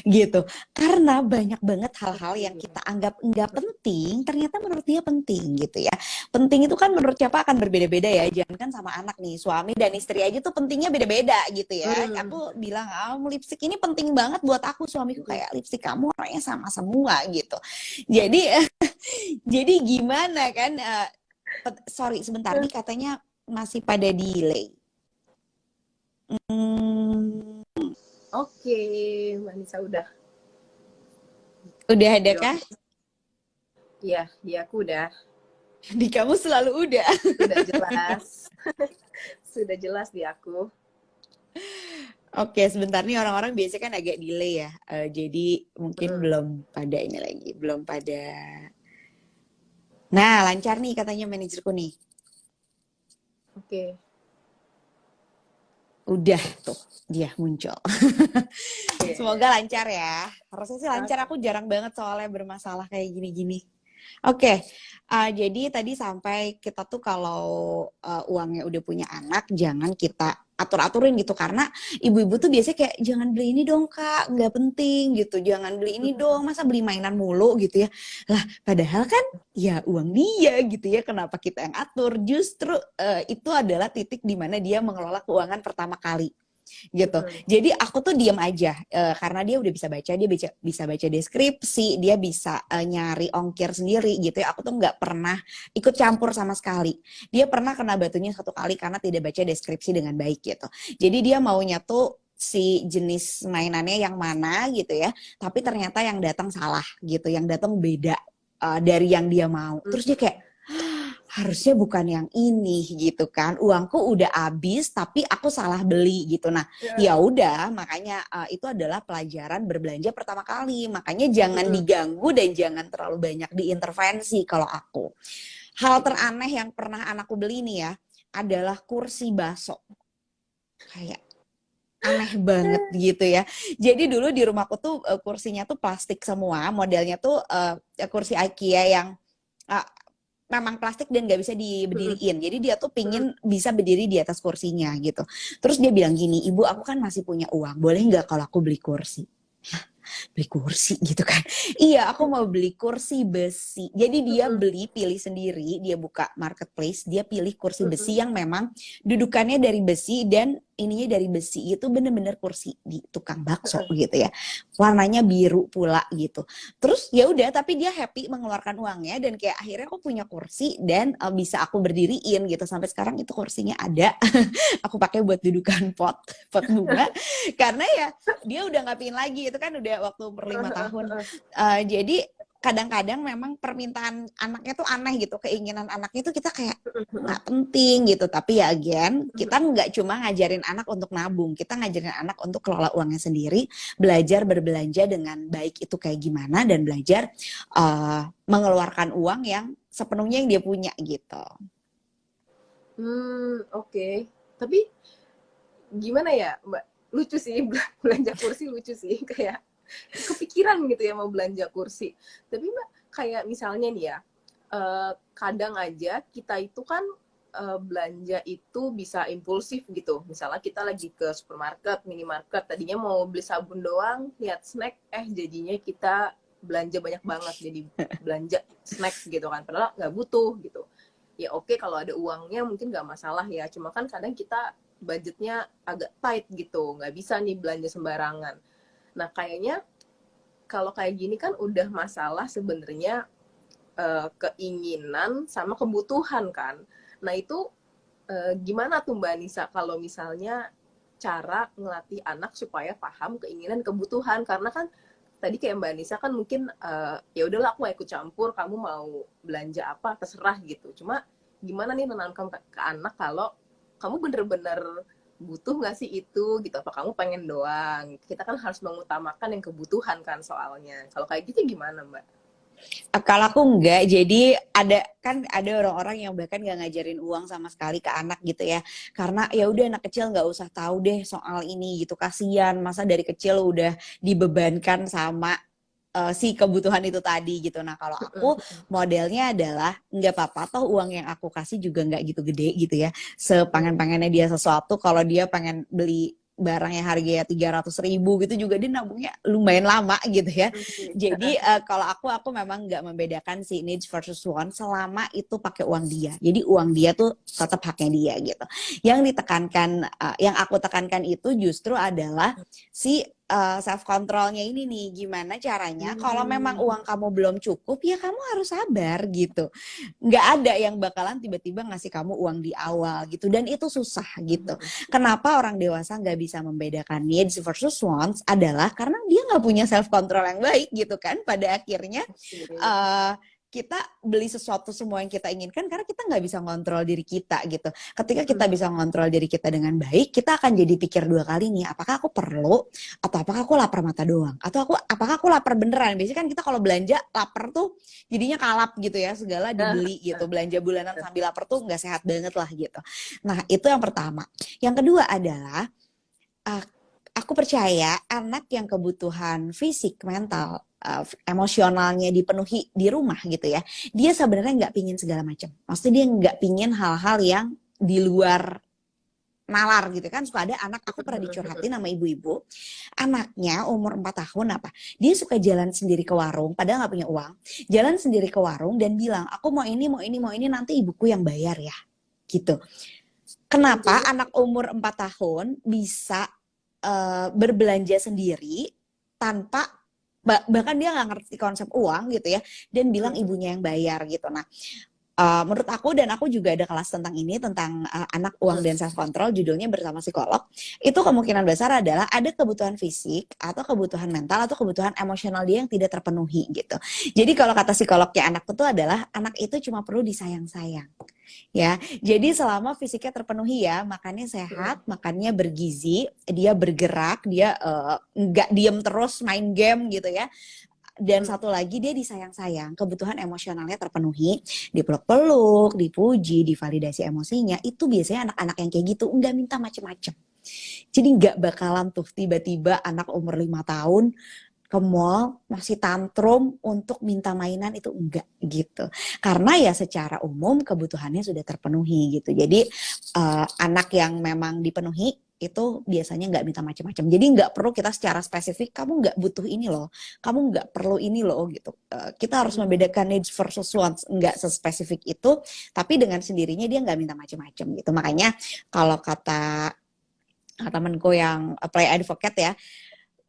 gitu. Karena banyak banget hal-hal yang Oke. kita anggap nggak penting, ternyata menurut dia penting gitu ya. Penting itu kan menurut siapa akan berbeda-beda ya. Jangan kan sama anak nih, suami dan istri aja tuh pentingnya beda-beda gitu ya. Hmm. Aku bilang, lipstik ini penting banget buat aku. Suamiku kayak lipstik kamu warnanya sama semua gitu. Jadi jadi gimana kan? Sorry sebentar nih katanya masih pada delay. Hmm, Oke, Mbak Nisa udah udah ada jawab. kah? Iya, iya aku udah. Di kamu selalu udah. Sudah jelas. Sudah jelas di aku. Oke, sebentar nih orang-orang biasanya kan agak delay ya. Jadi mungkin Hmm. belum pada ini lagi, belum pada. Nah, lancar nih katanya manajerku nih. Oke. Udah tuh dia muncul. Oke. Semoga lancar ya. Harusnya sih lancar. Aku jarang banget soalnya bermasalah kayak gini-gini. Oke, jadi tadi sampai kita tuh kalau uangnya udah punya anak, jangan kita atur-aturin gitu. Karena ibu-ibu tuh biasanya kayak, jangan beli ini dong kak, nggak penting gitu. Jangan beli ini dong, masa beli mainan mulu gitu ya. Lah, padahal kan ya uang dia gitu ya. Kenapa kita yang atur? Justru itu adalah titik di mana dia mengelola keuangan pertama kali gitu. Jadi aku tuh diam aja karena dia udah bisa baca, dia bisa baca deskripsi, dia bisa nyari ongkir sendiri gitu ya. Aku tuh nggak pernah ikut campur sama sekali. Dia pernah kena batunya satu kali karena tidak baca deskripsi dengan baik gitu. Jadi dia maunya tuh si jenis mainannya yang mana gitu ya, tapi ternyata yang datang salah gitu, yang datang beda dari yang dia mau. Terus dia kayak harusnya bukan yang ini gitu kan, uangku udah habis tapi aku salah beli gitu. Nah ya udah, makanya itu adalah pelajaran berbelanja pertama kali, makanya jangan diganggu dan jangan terlalu banyak diintervensi. Kalau aku, hal teraneh yang pernah anakku beli nih ya adalah kursi baso. Kayak aneh banget gitu ya. Jadi dulu di rumahku tuh kursinya tuh plastik semua, modelnya tuh kursi IKEA yang uh, memang plastik dan gak bisa diberdiriin. Jadi dia tuh pingin bisa berdiri di atas kursinya gitu. Terus dia bilang gini, ibu aku kan masih punya uang, boleh nggak kalau aku beli kursi? Beli kursi gitu kan. Iya, aku mau beli kursi besi. Jadi dia beli, pilih sendiri, dia buka marketplace, dia pilih kursi besi yang memang dudukannya dari besi dan ininya dari besi, itu bener-bener kursi di tukang bakso gitu ya. Warnanya biru pula gitu. Terus ya udah, tapi dia happy mengeluarkan uangnya dan kayak akhirnya aku punya kursi dan bisa aku berdiriin gitu. Sampai sekarang itu kursinya ada. Aku pakai buat dudukan pot bunga karena ya dia udah nggak pingin lagi, itu kan udah waktu per 5 tahun. Jadi kadang-kadang memang permintaan anaknya tuh aneh gitu, keinginan anaknya tuh kita kayak nggak penting gitu. Tapi ya again, kita nggak cuma ngajarin anak untuk nabung, kita ngajarin anak untuk kelola uangnya sendiri, belajar berbelanja dengan baik itu kayak gimana, dan belajar mengeluarkan uang yang sepenuhnya yang dia punya gitu. Oke. Tapi gimana ya, Mbak? Lucu sih belanja kursi, lucu sih kayak kepikiran gitu ya mau belanja kursi. Tapi Mbak, kayak misalnya nih ya, kadang aja kita itu kan belanja itu bisa impulsif gitu. Misalnya kita lagi ke supermarket, minimarket, tadinya mau beli sabun doang, lihat snack, jadinya kita belanja banyak banget, jadi belanja snack gitu kan, padahal nggak butuh gitu. Ya oke, kalau ada uangnya mungkin nggak masalah ya, cuma kan kadang kita budgetnya agak tight gitu, nggak bisa nih belanja sembarangan. Nah kayaknya kalau kayak gini kan udah masalah sebenarnya keinginan sama kebutuhan kan. Nah itu gimana tuh Mbak Nisa kalau misalnya cara ngelatih anak supaya paham keinginan kebutuhan, karena kan tadi kayak Mbak Nisa kan mungkin ya udahlah aku ikut campur, kamu mau belanja apa terserah gitu. Cuma gimana nih menanamkan ke anak kalau kamu bener-bener butuh nggak sih itu gitu, apa kamu pengen doang. Kita kan harus mengutamakan yang kebutuhan kan soalnya. Kalau kayak gitu gimana Mbak? Kalau aku enggak, jadi ada orang-orang yang bahkan nggak ngajarin uang sama sekali ke anak gitu ya, karena ya udah anak kecil nggak usah tahu deh soal ini gitu, kasihan masa dari kecil udah dibebankan sama si kebutuhan itu tadi gitu. Nah kalau aku modelnya adalah nggak apa-apa, toh uang yang aku kasih juga nggak gitu gede gitu ya, sepengen-pengennya dia sesuatu. Kalau dia pengen beli barang yang harganya 300.000 gitu juga dia nabungnya lumayan lama gitu ya. Jadi kalau aku memang nggak membedakan si needs versus want selama itu pakai uang dia. Jadi uang dia tuh tetap haknya dia gitu. Yang ditekankan, yang aku tekankan itu justru adalah si self controlnya ini nih, gimana caranya kalau memang uang kamu belum cukup ya kamu harus sabar gitu. Nggak ada yang bakalan tiba-tiba ngasih kamu uang di awal gitu, dan itu susah gitu. Kenapa orang dewasa nggak bisa membedakan needs versus wants adalah karena dia nggak punya self control yang baik gitu kan. Pada akhirnya kita beli sesuatu semua yang kita inginkan karena kita nggak bisa ngontrol diri kita gitu. Ketika kita bisa ngontrol diri kita dengan baik, kita akan jadi pikir 2 kali nih, apakah aku perlu atau apakah aku lapar mata doang, atau apakah aku lapar beneran. Biasanya kan kita kalau belanja lapar tuh jadinya kalap gitu ya, segala dibeli gitu. Belanja bulanan sambil lapar tuh nggak sehat banget lah gitu. Nah itu yang pertama. Yang kedua adalah aku percaya anak yang kebutuhan fisik, mental, emosionalnya dipenuhi di rumah gitu ya, dia sebenarnya nggak pingin segala macam. Maksudnya dia nggak pingin hal-hal yang di luar nalar gitu kan. Suka ada anak, aku pernah dicurhatin sama ibu-ibu, anaknya umur 4 tahun dia suka jalan sendiri ke warung, padahal nggak punya uang, jalan sendiri ke warung dan bilang, aku mau ini, mau ini, mau ini, nanti ibuku yang bayar ya gitu. Kenapa anak umur 4 tahun bisa berbelanja sendiri tanpa bahkan dia nggak ngerti konsep uang gitu ya, dan bilang ibunya yang bayar gitu. Nah, menurut aku, dan aku juga ada kelas tentang ini, tentang anak, uang, dan self control, judulnya bersama psikolog. Itu kemungkinan besar adalah ada kebutuhan fisik atau kebutuhan mental atau kebutuhan emosional dia yang tidak terpenuhi gitu. Jadi kalau kata psikolognya anak itu adalah, anak itu cuma perlu disayang-sayang ya. Jadi selama fisiknya terpenuhi ya, makannya sehat, makannya bergizi, dia bergerak, dia nggak diem terus main game gitu ya. Dan satu lagi, dia disayang-sayang, kebutuhan emosionalnya terpenuhi, dipeluk-peluk, dipuji, divalidasi emosinya, itu biasanya anak-anak yang kayak gitu nggak minta macem-macem. Jadi nggak bakalan tuh tiba-tiba anak umur 5 tahun ke mall masih tantrum untuk minta mainan, itu enggak gitu. Karena ya secara umum kebutuhannya sudah terpenuhi gitu. Jadi anak yang memang dipenuhi itu biasanya nggak minta macam-macam. Jadi nggak perlu kita secara spesifik, kamu nggak butuh ini loh, kamu nggak perlu ini loh gitu. Kita harus membedakan needs versus wants, nggak sespesifik itu, tapi dengan sendirinya dia nggak minta macam-macam gitu. Makanya kalau kata temanku yang play advocate ya,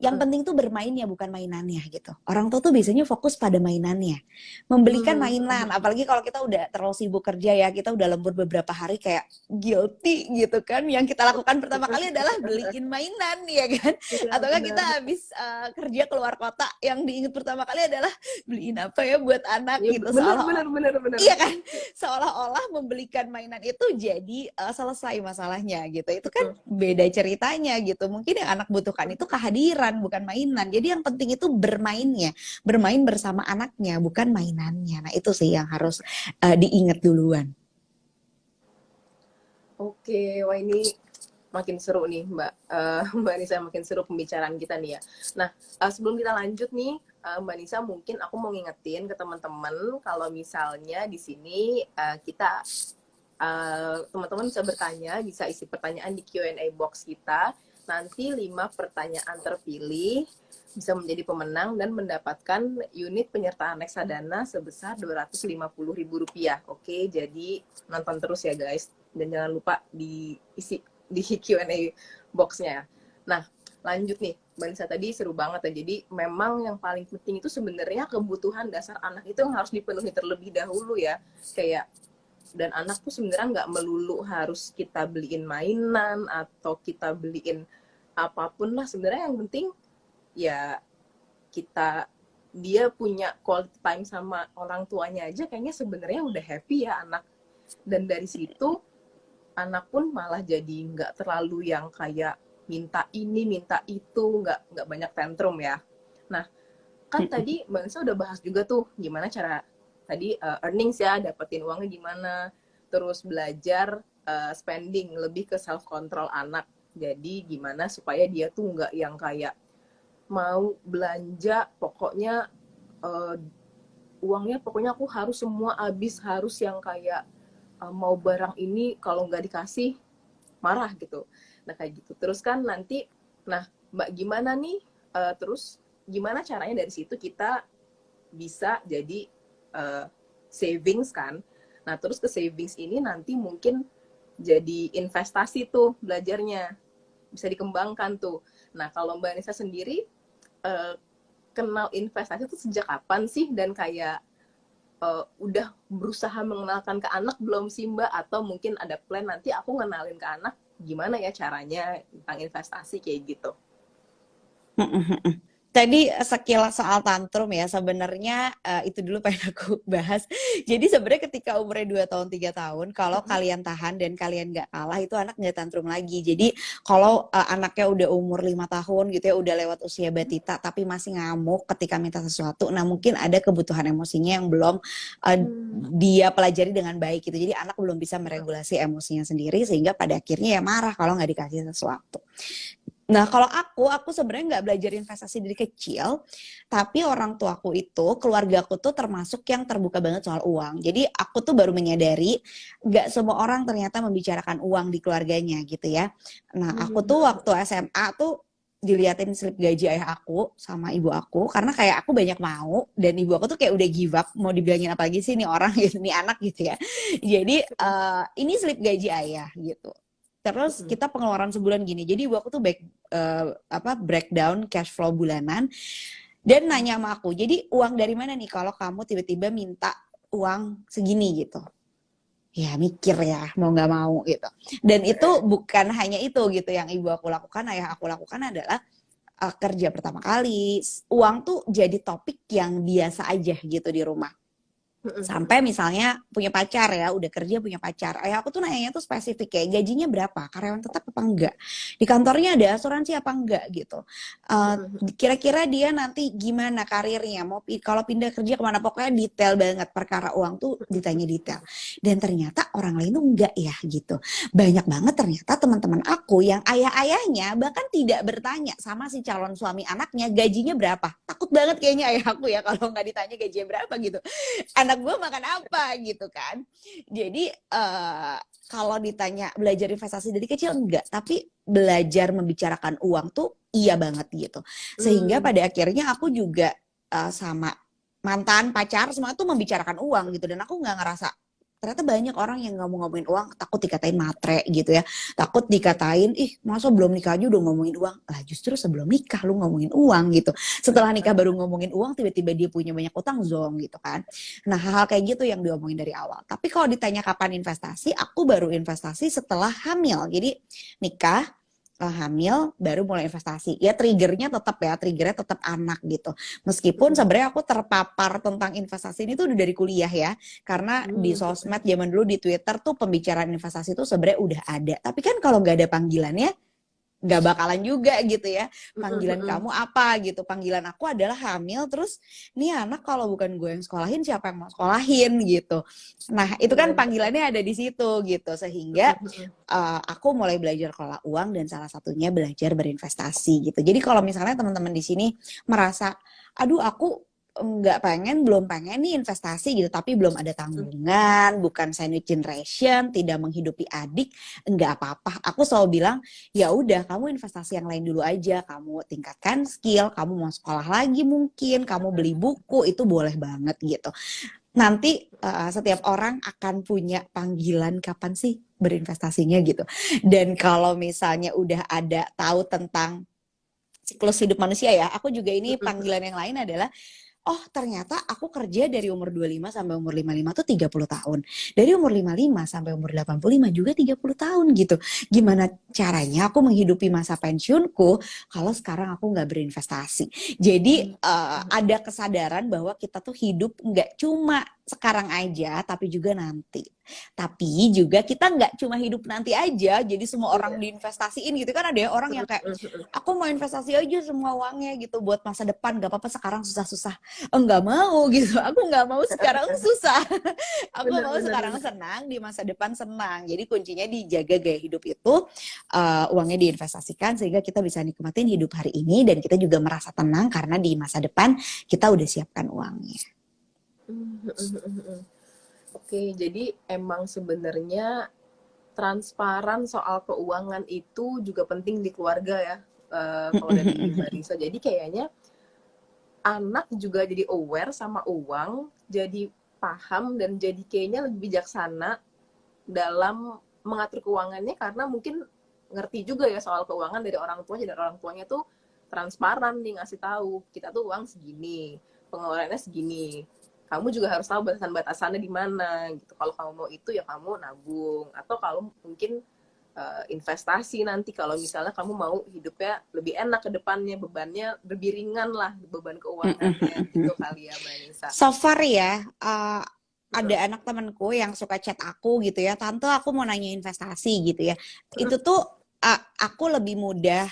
yang penting tuh bermainnya bukan mainannya gitu. Orang tua tuh biasanya fokus pada mainannya, membelikan mainan. Apalagi kalau kita udah terlalu sibuk kerja ya, kita udah lembur beberapa hari kayak guilty gitu kan. Yang kita lakukan pertama kali adalah beliin mainan ya kan. Atau kan kita habis kerja keluar kota, yang diingat pertama kali adalah beliin apa ya buat anak gitu. Bener. Iya kan, seolah-olah membelikan mainan itu jadi selesai masalahnya gitu. Itu kan beda ceritanya gitu. Mungkin yang anak butuhkan itu kehadiran, bukan mainan. Jadi yang penting itu bermainnya, bermain bersama anaknya, bukan mainannya. Nah itu sih yang harus diingat duluan. Oke, wah ini makin seru nih Mbak, Mbak Nisa, makin seru pembicaraan kita nih ya. Nah, sebelum kita lanjut nih, Mbak Nisa, mungkin aku mau ngingetin ke teman-teman kalau misalnya di sini kita teman-teman bisa bertanya, bisa isi pertanyaan di Q&A box kita. Nanti 5 pertanyaan terpilih bisa menjadi pemenang dan mendapatkan unit penyertaan reksadana sebesar Rp250.000. Oke, jadi nonton terus ya guys, dan jangan lupa diisi di Q&A box-nya. Nah, lanjut nih, Mbak Nisa, tadi seru banget ya. Jadi memang yang paling penting itu sebenarnya kebutuhan dasar anak itu yang harus dipenuhi terlebih dahulu ya. Kayak, dan anak tuh sebenarnya nggak melulu harus kita beliin mainan atau kita beliin apapun lah. Sebenarnya yang penting ya dia punya quality time sama orang tuanya aja, kayaknya sebenarnya udah happy ya anak. Dan dari situ anak pun malah jadi nggak terlalu yang kayak minta ini minta itu, nggak banyak tantrum ya. Nah kan tadi Mbak Nisa udah bahas juga tuh gimana cara tadi earnings ya, dapetin uangnya gimana, terus belajar spending, lebih ke self control anak. Jadi gimana supaya dia tuh nggak yang kayak mau belanja pokoknya uangnya pokoknya aku harus semua habis, harus yang kayak mau barang ini kalau nggak dikasih marah gitu. Nah kayak gitu terus kan nanti, nah Mbak gimana nih, terus gimana caranya dari situ kita bisa jadi savings kan. Nah terus ke savings ini nanti mungkin jadi investasi tuh belajarnya, bisa dikembangkan tuh. Nah kalau Mbak Nisa sendiri eh, kenal investasi itu sejak kapan sih, dan kayak udah berusaha mengenalkan ke anak belum sih Mbak, atau mungkin ada plan nanti aku ngenalin ke anak gimana ya caranya tentang investasi kayak gitu. Tadi sekilas soal tantrum ya, sebenarnya itu dulu pengen aku bahas. Jadi sebenarnya ketika umurnya 2 tahun 3 tahun, kalau kalian tahan dan kalian nggak kalah, itu anak nggak tantrum lagi. Jadi kalau anaknya udah umur 5 tahun gitu ya, udah lewat usia batita tapi masih ngamuk ketika minta sesuatu, nah mungkin ada kebutuhan emosinya yang belum dia pelajari dengan baik gitu. Jadi anak belum bisa meregulasi emosinya sendiri, sehingga pada akhirnya ya marah kalau nggak dikasih sesuatu. Nah, kalau aku sebenarnya nggak belajar investasi dari kecil, tapi orang tuaku itu, keluarga aku tuh termasuk yang terbuka banget soal uang. Jadi aku tuh baru menyadari nggak semua orang ternyata membicarakan uang di keluarganya gitu ya. Nah, aku tuh waktu SMA tuh diliatin slip gaji ayah aku sama ibu aku, karena kayak aku banyak mau dan ibu aku tuh kayak udah give up, mau dibilangin apa lagi sih nih orang gitu, nih anak gitu ya. Jadi ini slip gaji ayah gitu. Terus kita pengeluaran sebulan gini. Jadi ibu aku tuh breakdown cash flow bulanan dan nanya sama aku, jadi uang dari mana nih kalau kamu tiba-tiba minta uang segini gitu. Ya mikir ya, mau nggak mau gitu. Dan itu bukan hanya itu gitu yang ibu aku lakukan, ayah aku lakukan adalah kerja pertama kali, uang tuh jadi topik yang biasa aja gitu di rumah. Sampai misalnya punya pacar ya, udah kerja punya pacar, ayah aku tuh nanyanya tuh spesifik, kayak gajinya berapa, karyawan tetap apa enggak, di kantornya ada asuransi apa enggak gitu, kira-kira dia nanti gimana karirnya, mau kalau pindah kerja kemana, pokoknya detail banget, perkara uang tuh ditanya detail. Dan ternyata orang lain tuh enggak ya gitu, banyak banget ternyata teman-teman aku yang ayah-ayahnya bahkan tidak bertanya sama si calon suami anaknya gajinya berapa. Takut banget kayaknya ayah aku ya kalau nggak ditanya gajinya berapa gitu, anak gue makan apa gitu kan. Jadi kalau ditanya belajar investasi dari kecil enggak, tapi belajar membicarakan uang tuh iya banget gitu. Sehingga pada akhirnya aku juga sama mantan pacar semua tuh membicarakan uang gitu, dan aku nggak ngerasa ternyata banyak orang yang nggak mau ngomongin uang, takut dikatain matre gitu ya, takut dikatain ih masa belum nikah aja udah ngomongin uang. Lah justru sebelum nikah lu ngomongin uang gitu, setelah nikah baru ngomongin uang, tiba-tiba dia punya banyak utang zong gitu kan. Nah hal-hal kayak gitu yang diomongin dari awal. Tapi kalau ditanya kapan investasi, aku baru investasi setelah hamil. Jadi nikah, hamil baru mulai investasi. Ya triggernya tetap anak gitu. Meskipun sebenarnya aku terpapar tentang investasi ini tuh udah dari kuliah ya. Karena di sosmed zaman dulu di Twitter tuh pembicaraan investasi tuh sebenarnya udah ada. Tapi kan kalau nggak ada panggilannya nggak bakalan juga gitu ya. Panggilan kamu apa gitu, panggilan aku adalah hamil, terus nih anak kalau bukan gue yang sekolahin siapa yang mau sekolahin gitu. Nah itu kan panggilannya ada di situ gitu, sehingga aku mulai belajar kelola uang dan salah satunya belajar berinvestasi gitu. Jadi kalau misalnya teman-teman di sini merasa aduh aku belum pengen nih investasi gitu, tapi belum ada tanggungan, bukan sandwich generation, tidak menghidupi adik, enggak apa-apa. Aku selalu bilang, ya udah kamu investasi yang lain dulu aja, kamu tingkatkan skill, kamu mau sekolah lagi mungkin, kamu beli buku, itu boleh banget gitu. Nanti setiap orang akan punya panggilan kapan sih berinvestasinya gitu. Dan kalau misalnya udah ada tahu tentang siklus hidup manusia ya, aku juga ini panggilan yang lain adalah oh ternyata aku kerja dari umur 25 sampai umur 55 tuh 30 tahun. Dari umur 55 sampai umur 85 juga 30 tahun gitu. Gimana caranya aku menghidupi masa pensiunku kalau sekarang aku nggak berinvestasi. Jadi ada kesadaran bahwa kita tuh hidup nggak cuma sekarang aja, tapi juga nanti. Tapi juga kita nggak cuma hidup nanti aja, jadi semua orang diinvestasiin gitu kan. Ada ya orang yang kayak, aku mau investasi aja semua uangnya gitu buat masa depan, gak apa-apa sekarang susah-susah. Enggak mau gitu, aku nggak mau sekarang susah. Aku mau sekarang senang, di masa depan senang. Jadi kuncinya dijaga gaya hidup itu, uangnya diinvestasikan sehingga kita bisa nikmatin hidup hari ini, dan kita juga merasa tenang karena di masa depan kita udah siapkan uangnya. Oke, jadi emang sebenarnya transparan soal keuangan itu juga penting di keluarga ya. Kalau dari Mbak Risa, jadi kayaknya anak juga jadi aware sama uang, jadi paham dan jadi kayaknya lebih bijaksana dalam mengatur keuangannya karena mungkin ngerti juga ya soal keuangan dari orang tuanya, dan orang tuanya tuh transparan nih ngasih tahu kita tuh uang segini, pengeluarannya segini. Kamu juga harus tahu batasan-batasannya di mana gitu. Kalau kamu mau itu ya kamu nabung, atau kalau mungkin investasi nanti kalau misalnya kamu mau hidupnya lebih enak ke depannya, bebannya lebih ringan lah, beban keuangannya gitu kali ya Mbak Nisa. So far ya, ada anak temanku yang suka chat aku gitu ya, tante aku mau nanya investasi gitu ya. Itu tuh aku lebih mudah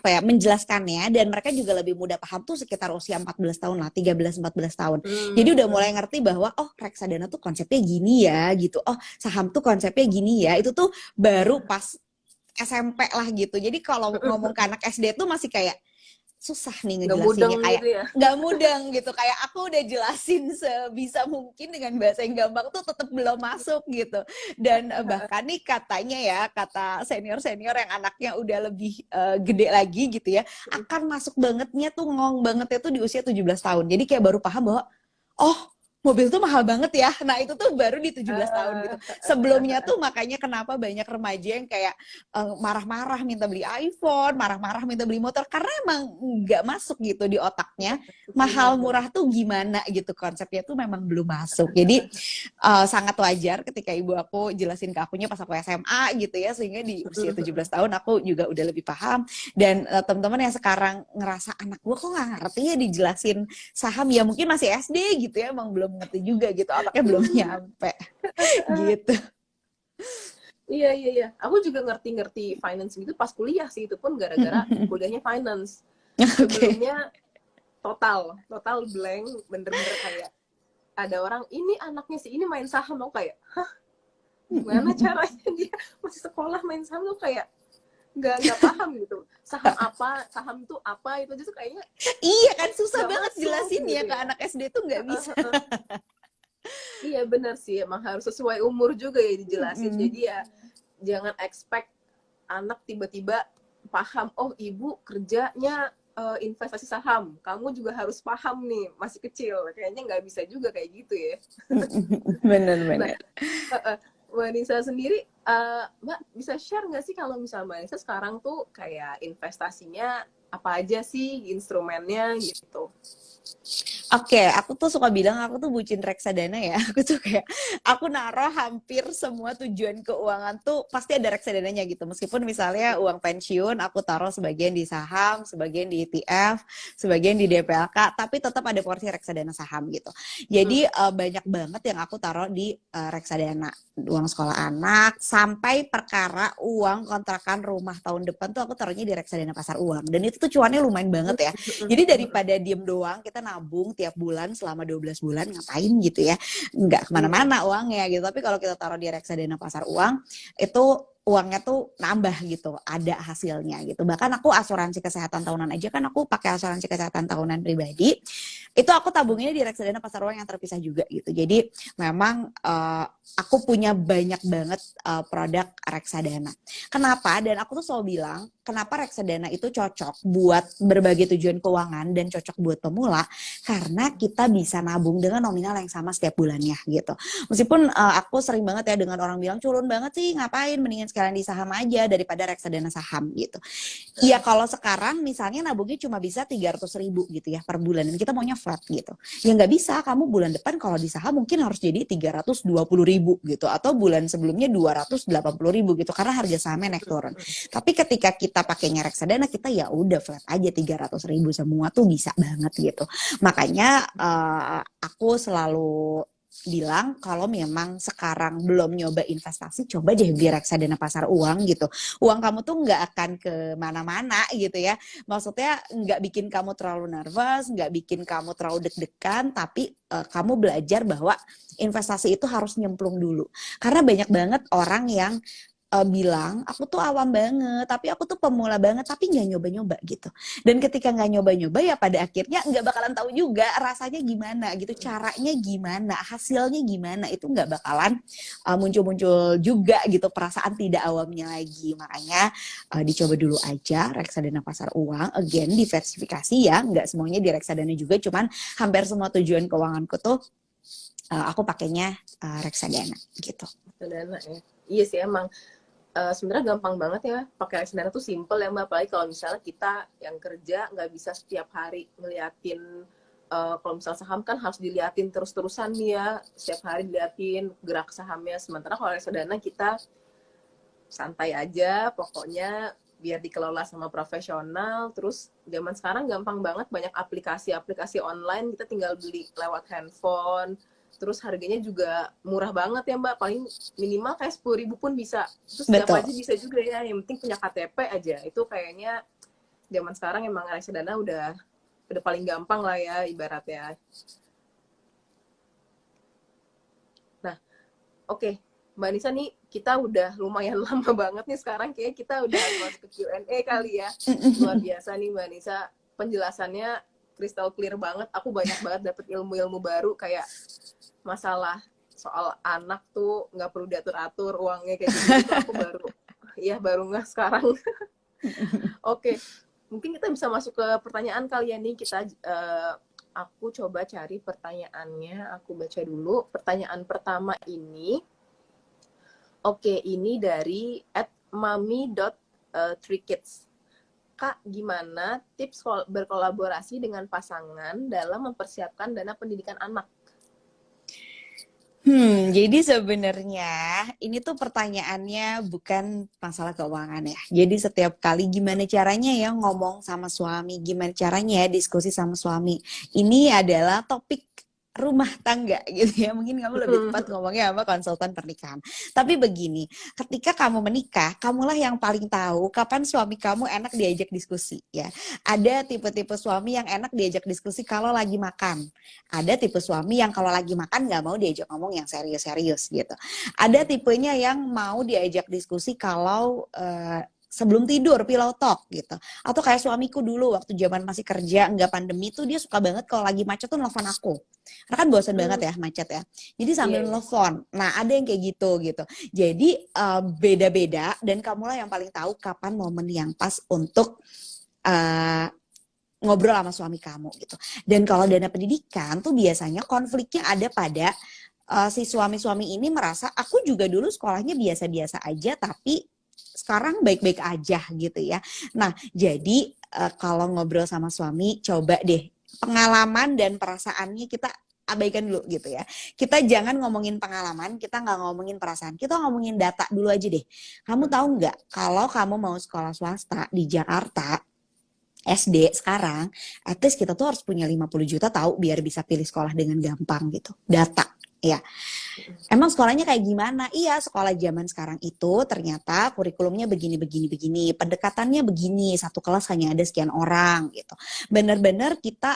menjelaskannya, dan mereka juga lebih mudah paham tuh sekitar usia 14 tahun lah, 13-14 tahun. Jadi udah mulai ngerti bahwa oh reksadana tuh konsepnya gini ya gitu. Oh saham tuh konsepnya gini ya. Itu tuh baru pas SMP lah gitu. Jadi kalau ngomong ke anak SD tuh masih kayak susah nih ngejelasinnya, kayak gitu ya. nggak mudeng gitu, kayak aku udah jelasin sebisa mungkin dengan bahasa yang gampang tuh tetap belum masuk gitu. Dan bahkan nih katanya ya, kata senior-senior yang anaknya udah lebih gede lagi gitu ya, akan masuk bangetnya tuh, ngong bangetnya tuh di usia 17 tahun. Jadi kayak baru paham bahwa oh mobil tuh mahal banget ya. Nah itu tuh baru di 17 tahun gitu. Sebelumnya tuh makanya kenapa banyak remaja yang kayak marah-marah minta beli iPhone, marah-marah minta beli motor, karena emang nggak masuk gitu di otaknya. Mahal murah tuh gimana gitu, konsepnya tuh memang belum masuk. Jadi sangat wajar ketika ibu aku jelasin ke akunya pas aku SMA gitu ya, sehingga di usia 17 tahun aku juga udah lebih paham. Dan teman-teman yang sekarang ngerasa anak gue kok nggak ngerti ya dijelasin saham, ya mungkin masih SD gitu ya, emang belum ngerti juga gitu, otaknya belum nyampe gitu. Iya. Aku juga ngerti finance itu pas kuliah sih, itu pun gara-gara kuliahnya finance. Sebelumnya total blank, bener-bener kayak ada orang ini anaknya si ini main saham, aku kayak hah gimana caranya dia masih sekolah main saham, tuh kayak nggak paham gitu. Saham tuh apa itu aja tuh kayaknya iya kan susah banget masuk, jelasin gitu ya ke anak SD tuh nggak bisa. Iya benar sih, emang harus sesuai umur juga ya dijelasin. Jadi ya jangan expect anak tiba-tiba paham, oh ibu kerjanya investasi saham, kamu juga harus paham nih, masih kecil. Kayaknya nggak bisa juga kayak gitu ya. Bener-bener. Nah, Mbak Nisa sendiri, Mbak bisa share nggak sih kalau misalnya Mbak Nisa sekarang tuh kayak investasinya apa aja sih instrumennya gitu? Oke, aku tuh suka bilang aku tuh bucin reksadana ya. Aku tuh kayak aku naruh hampir semua tujuan keuangan tuh pasti ada reksadananya gitu. Meskipun misalnya uang pensiun aku taruh sebagian di saham, sebagian di ETF, sebagian di DPLK, tapi tetap ada porsi reksadana saham gitu. Jadi banyak banget yang aku taruh di reksadana. Uang sekolah anak sampai perkara uang kontrakan rumah tahun depan tuh aku taruhnya di reksadana pasar uang. Dan itu tuh cuannya lumayan banget ya. Jadi daripada diem doang, kita nabung tiap bulan selama 12 bulan, ngapain gitu ya, nggak kemana-mana uangnya gitu. Tapi kalau kita taruh di reksadana pasar uang, itu uangnya tuh nambah gitu, ada hasilnya gitu. Bahkan aku asuransi kesehatan tahunan aja, kan aku pakai asuransi kesehatan tahunan pribadi, itu aku tabungnya di reksadana pasar uang yang terpisah juga gitu. Jadi memang aku punya banyak banget produk reksadana. Kenapa? Dan aku tuh selalu bilang, kenapa reksadana itu cocok buat berbagai tujuan keuangan dan cocok buat pemula, karena kita bisa nabung dengan nominal yang sama setiap bulannya gitu. Meskipun aku sering banget ya dengan orang bilang, culun banget sih, ngapain, mendingan sekalian di saham aja daripada reksadana saham gitu. Iya kalau sekarang misalnya nabungnya cuma bisa 300.000 gitu ya per bulan, dan kita maunya flat gitu. Ya nggak bisa, kamu bulan depan kalau di saham mungkin harus jadi 320.000 gitu, atau bulan sebelumnya 280.000 gitu, karena harga sahamnya naik turun. Tapi ketika kita pakainya reksadana, kita ya udah flat aja 300.000 semua tuh bisa banget gitu. Makanya aku selalu bilang kalau memang sekarang belum nyoba investasi, coba deh beli reksadana pasar uang gitu. Uang kamu tuh nggak akan kemana-mana gitu ya. Maksudnya nggak bikin kamu terlalu nervous, nggak bikin kamu terlalu deg-degan, tapi kamu belajar bahwa investasi itu harus nyemplung dulu. Karena banyak banget orang yang bilang aku tuh awam banget, tapi aku tuh pemula banget, tapi nggak nyoba-nyoba gitu. Dan ketika nggak nyoba-nyoba ya pada akhirnya nggak bakalan tahu juga rasanya gimana gitu, caranya gimana, hasilnya gimana, itu nggak bakalan muncul-muncul juga gitu perasaan tidak awamnya lagi. Makanya dicoba dulu aja reksadana pasar uang, again diversifikasi ya, nggak semuanya di reksadana juga, cuman hampir semua tujuan keuanganku tuh aku pakainya reksadana gitu. Reksadana ya. Iya sih emang sebenarnya gampang banget ya pakai reksadana tuh simple ya Mbak, apalagi kalau misalnya kita yang kerja nggak bisa setiap hari ngeliatin kalau misalnya saham kan harus diliatin terus-terusan nih ya, setiap hari diliatin gerak sahamnya, sementara kalau reksadana kita santai aja pokoknya, biar dikelola sama profesional. Terus zaman sekarang gampang banget, banyak aplikasi-aplikasi online, kita tinggal beli lewat handphone. Terus harganya juga murah banget ya Mbak, paling minimal kayak 10.000 pun bisa. Terus siapa Betul. aja bisa juga ya, yang penting punya KTP aja. Itu kayaknya zaman sekarang emang reksadana udah paling gampang lah ya ibaratnya. Nah, oke. Mbak Nisa nih, kita udah lumayan lama banget nih sekarang, kayak kita udah harus masuk ke Q&A kali ya. Luar biasa nih Mbak Nisa, penjelasannya crystal clear banget. Aku banyak banget dapet ilmu-ilmu baru, kayak masalah soal anak tuh nggak perlu diatur-atur uangnya kayak gitu. Aku baru nggak sekarang. Oke, mungkin kita bisa masuk ke pertanyaan kali ya nih. Aku coba cari pertanyaannya, aku baca dulu. Pertanyaan pertama ini, oke, ini dari @mami.3kids. Kak, gimana tips berkolaborasi dengan pasangan dalam mempersiapkan dana pendidikan anak? Jadi sebenarnya ini tuh pertanyaannya bukan masalah keuangan ya. Jadi setiap kali gimana caranya ya ngomong sama suami, gimana caranya ya diskusi sama suami. Ini adalah topik rumah tangga gitu ya. Mungkin kamu lebih tepat ngomongnya sama konsultan pernikahan. Tapi begini, ketika kamu menikah, kamulah yang paling tahu kapan suami kamu enak diajak diskusi ya. Ada tipe-tipe suami yang enak diajak diskusi kalau lagi makan. Ada tipe suami yang kalau lagi makan nggak mau diajak ngomong yang serius-serius gitu. Ada tipenya yang mau diajak diskusi kalau sebelum tidur, pillow talk gitu. Atau kayak suamiku dulu waktu zaman masih kerja nggak pandemi tuh dia suka banget kalau lagi macet tuh nelfon aku. Karena kan bosan banget ya macet ya. Jadi sambil nelfon. Nah ada yang kayak gitu gitu. Jadi beda-beda dan kamulah yang paling tahu kapan momen yang pas untuk ngobrol sama suami kamu gitu. Dan kalau dana pendidikan tuh biasanya konfliknya ada pada si suami-suami ini merasa aku juga dulu sekolahnya biasa-biasa aja tapi sekarang baik-baik aja gitu ya. Nah, jadi kalau ngobrol sama suami coba deh pengalaman dan perasaannya kita abaikan dulu gitu ya. Kita jangan ngomongin pengalaman, kita nggak ngomongin perasaan, kita ngomongin data dulu aja deh. Kamu tahu nggak kalau kamu mau sekolah swasta di Jakarta SD sekarang, at least kita tuh harus punya 50 juta tahu biar bisa pilih sekolah dengan gampang gitu. Data, ya. Emang sekolahnya kayak gimana? Iya, sekolah zaman sekarang itu ternyata kurikulumnya begini, pendekatannya begini, satu kelas hanya ada sekian orang gitu. Bener-bener kita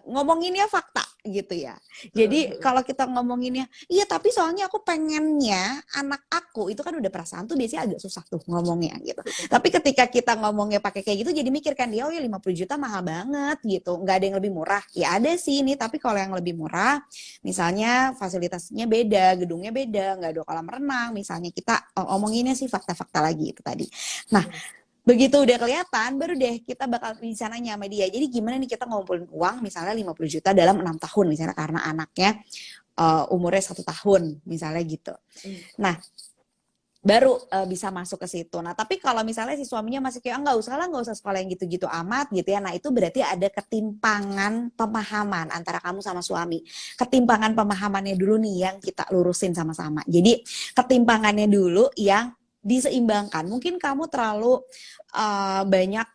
ngomonginnya fakta gitu ya. Jadi kalau kita ngomonginnya, iya tapi soalnya aku pengennya anak aku, itu kan udah perasaan tuh biasanya agak susah tuh ngomongnya gitu. Tapi ketika kita ngomongnya pakai kayak gitu jadi mikir kan dia, oh ya 50 juta mahal banget gitu. Nggak ada yang lebih murah. Ya ada sih ini, tapi kalau yang lebih murah misalnya fasilitasnya beda, gedungnya beda, nggak ada kolam renang, misalnya kita omonginnya sih fakta-fakta lagi itu tadi. Nah, begitu udah kelihatan, baru deh kita bakal rencananya sama dia. Jadi gimana nih kita ngumpulin uang misalnya 50 juta dalam 6 tahun misalnya karena anaknya umurnya 1 tahun misalnya gitu. Nah, baru bisa masuk ke situ. Nah, tapi kalau misalnya si suaminya masih kayak nggak usah sekolah yang gitu-gitu amat gitu ya. Nah, itu berarti ada ketimpangan pemahaman antara kamu sama suami. Ketimpangan pemahamannya dulu nih yang kita lurusin sama-sama. Jadi, ketimpangannya dulu yang diseimbangkan. Mungkin kamu terlalu banyak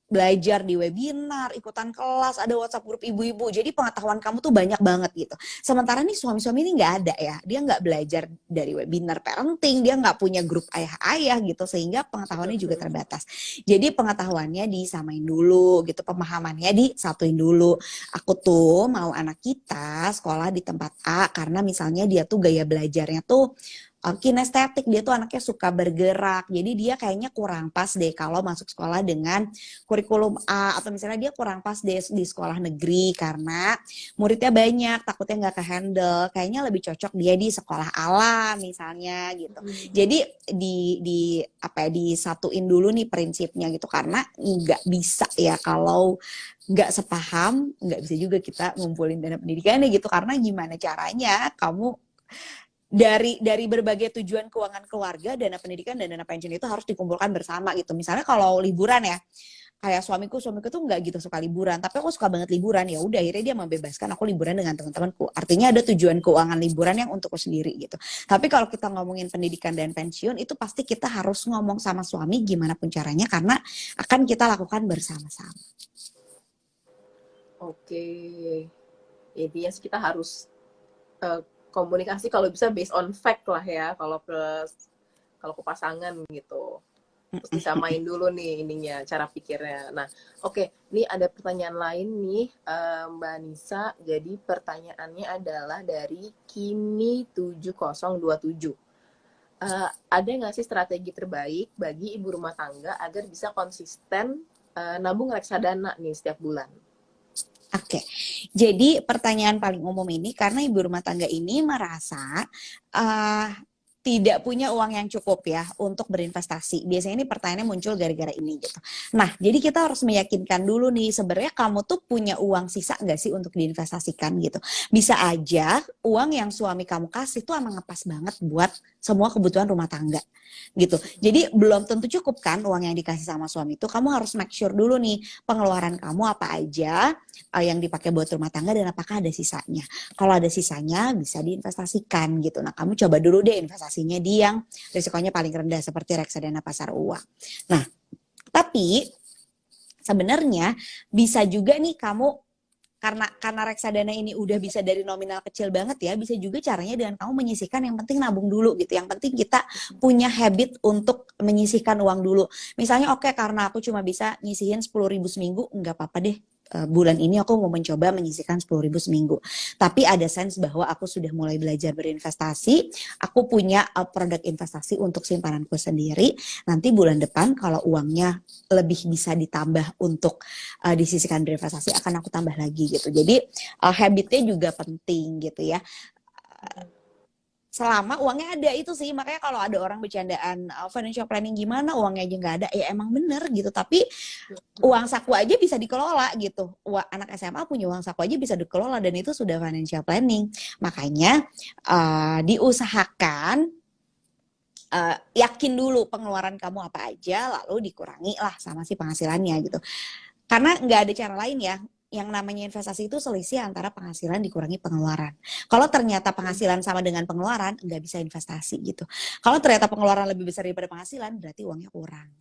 belajar di webinar, ikutan kelas, ada WhatsApp grup ibu-ibu. Jadi pengetahuan kamu tuh banyak banget gitu. Sementara nih suami-suami ini nggak ada ya. Dia nggak belajar dari webinar parenting, dia nggak punya grup ayah-ayah gitu. Sehingga pengetahuannya juga terbatas. Jadi pengetahuannya disamain dulu gitu. Pemahamannya disatuin dulu. Aku tuh mau anak kita sekolah di tempat A karena misalnya dia tuh gaya belajarnya tuh kinestetik, dia tuh anaknya suka bergerak. Jadi dia kayaknya kurang pas deh kalau masuk sekolah dengan kurikulum A, atau misalnya dia kurang pas deh di sekolah negeri karena muridnya banyak, takutnya nggak ke-handle. Kayaknya lebih cocok dia di sekolah alam misalnya gitu. Jadi di apa ya, disatuin dulu nih prinsipnya gitu, karena nggak bisa ya kalau nggak sepaham, nggak bisa juga kita ngumpulin dana pendidikannya gitu, karena gimana caranya kamu dari berbagai tujuan keuangan keluarga, dana pendidikan dan dana pensiun itu harus dikumpulkan bersama gitu. Misalnya kalau liburan ya, kayak suamiku tuh nggak gitu suka liburan, tapi aku suka banget liburan. Ya udah, akhirnya dia membebaskan aku liburan dengan teman-temanku. Artinya ada tujuan keuangan liburan yang untukku sendiri gitu. Tapi kalau kita ngomongin pendidikan dan pensiun, itu pasti kita harus ngomong sama suami gimana pun caranya, karena akan kita lakukan bersama-sama. Oke, intinya sih kita harus komunikasi kalau bisa based on fact lah ya, kalau ke pasangan gitu. Terus disamain dulu nih ininya, cara pikirnya. Nah, oke, ini ada pertanyaan lain nih, Mbak Nisa. Jadi pertanyaannya adalah dari Kimi7027. Ada nggak sih strategi terbaik bagi ibu rumah tangga agar bisa konsisten nabung reksadana nih setiap bulan? Oke, jadi pertanyaan paling umum ini karena ibu rumah tangga ini merasa uh, tidak punya uang yang cukup ya untuk berinvestasi. Biasanya ini pertanyaannya muncul gara-gara ini gitu. Nah, jadi kita harus meyakinkan dulu nih, sebenarnya kamu tuh punya uang sisa nggak sih untuk diinvestasikan gitu. Bisa aja uang yang suami kamu kasih tuh emang ngepas banget buat semua kebutuhan rumah tangga gitu. Jadi belum tentu cukup kan uang yang dikasih sama suami itu. Kamu harus make sure dulu nih pengeluaran kamu apa aja yang dipakai buat rumah tangga dan apakah ada sisanya. Kalau ada sisanya bisa diinvestasikan gitu. Nah, kamu coba dulu deh investasinya di yang risikonya paling rendah seperti reksadana pasar uang. Nah, tapi sebenarnya bisa juga nih kamu, karena reksadana ini udah bisa dari nominal kecil banget ya, bisa juga caranya dengan kamu menyisihkan, yang penting nabung dulu gitu. Yang penting kita punya habit untuk menyisihkan uang dulu. Misalnya karena aku cuma bisa nyisihin 10.000 seminggu, nggak apa-apa deh. Bulan ini aku mau mencoba menyisihkan 10.000 seminggu. Tapi ada sense bahwa aku sudah mulai belajar berinvestasi, aku punya produk investasi untuk simpananku sendiri. Nanti bulan depan kalau uangnya lebih bisa ditambah untuk disisihkan berinvestasi, akan aku tambah lagi gitu. Jadi habitnya juga penting gitu ya. Selama uangnya ada itu sih, makanya kalau ada orang bercandaan financial planning gimana uangnya aja nggak ada, ya emang bener gitu. Tapi uang saku aja bisa dikelola gitu. Anak SMA punya uang saku aja bisa dikelola, dan itu sudah financial planning. Makanya diusahakan yakin dulu pengeluaran kamu apa aja, lalu dikurangi lah sama si penghasilannya gitu. Karena nggak ada cara lain ya. Yang namanya investasi itu selisih antara penghasilan dikurangi pengeluaran. Kalau ternyata penghasilan sama dengan pengeluaran, nggak bisa investasi gitu. Kalau ternyata pengeluaran lebih besar daripada penghasilan, berarti uangnya kurang.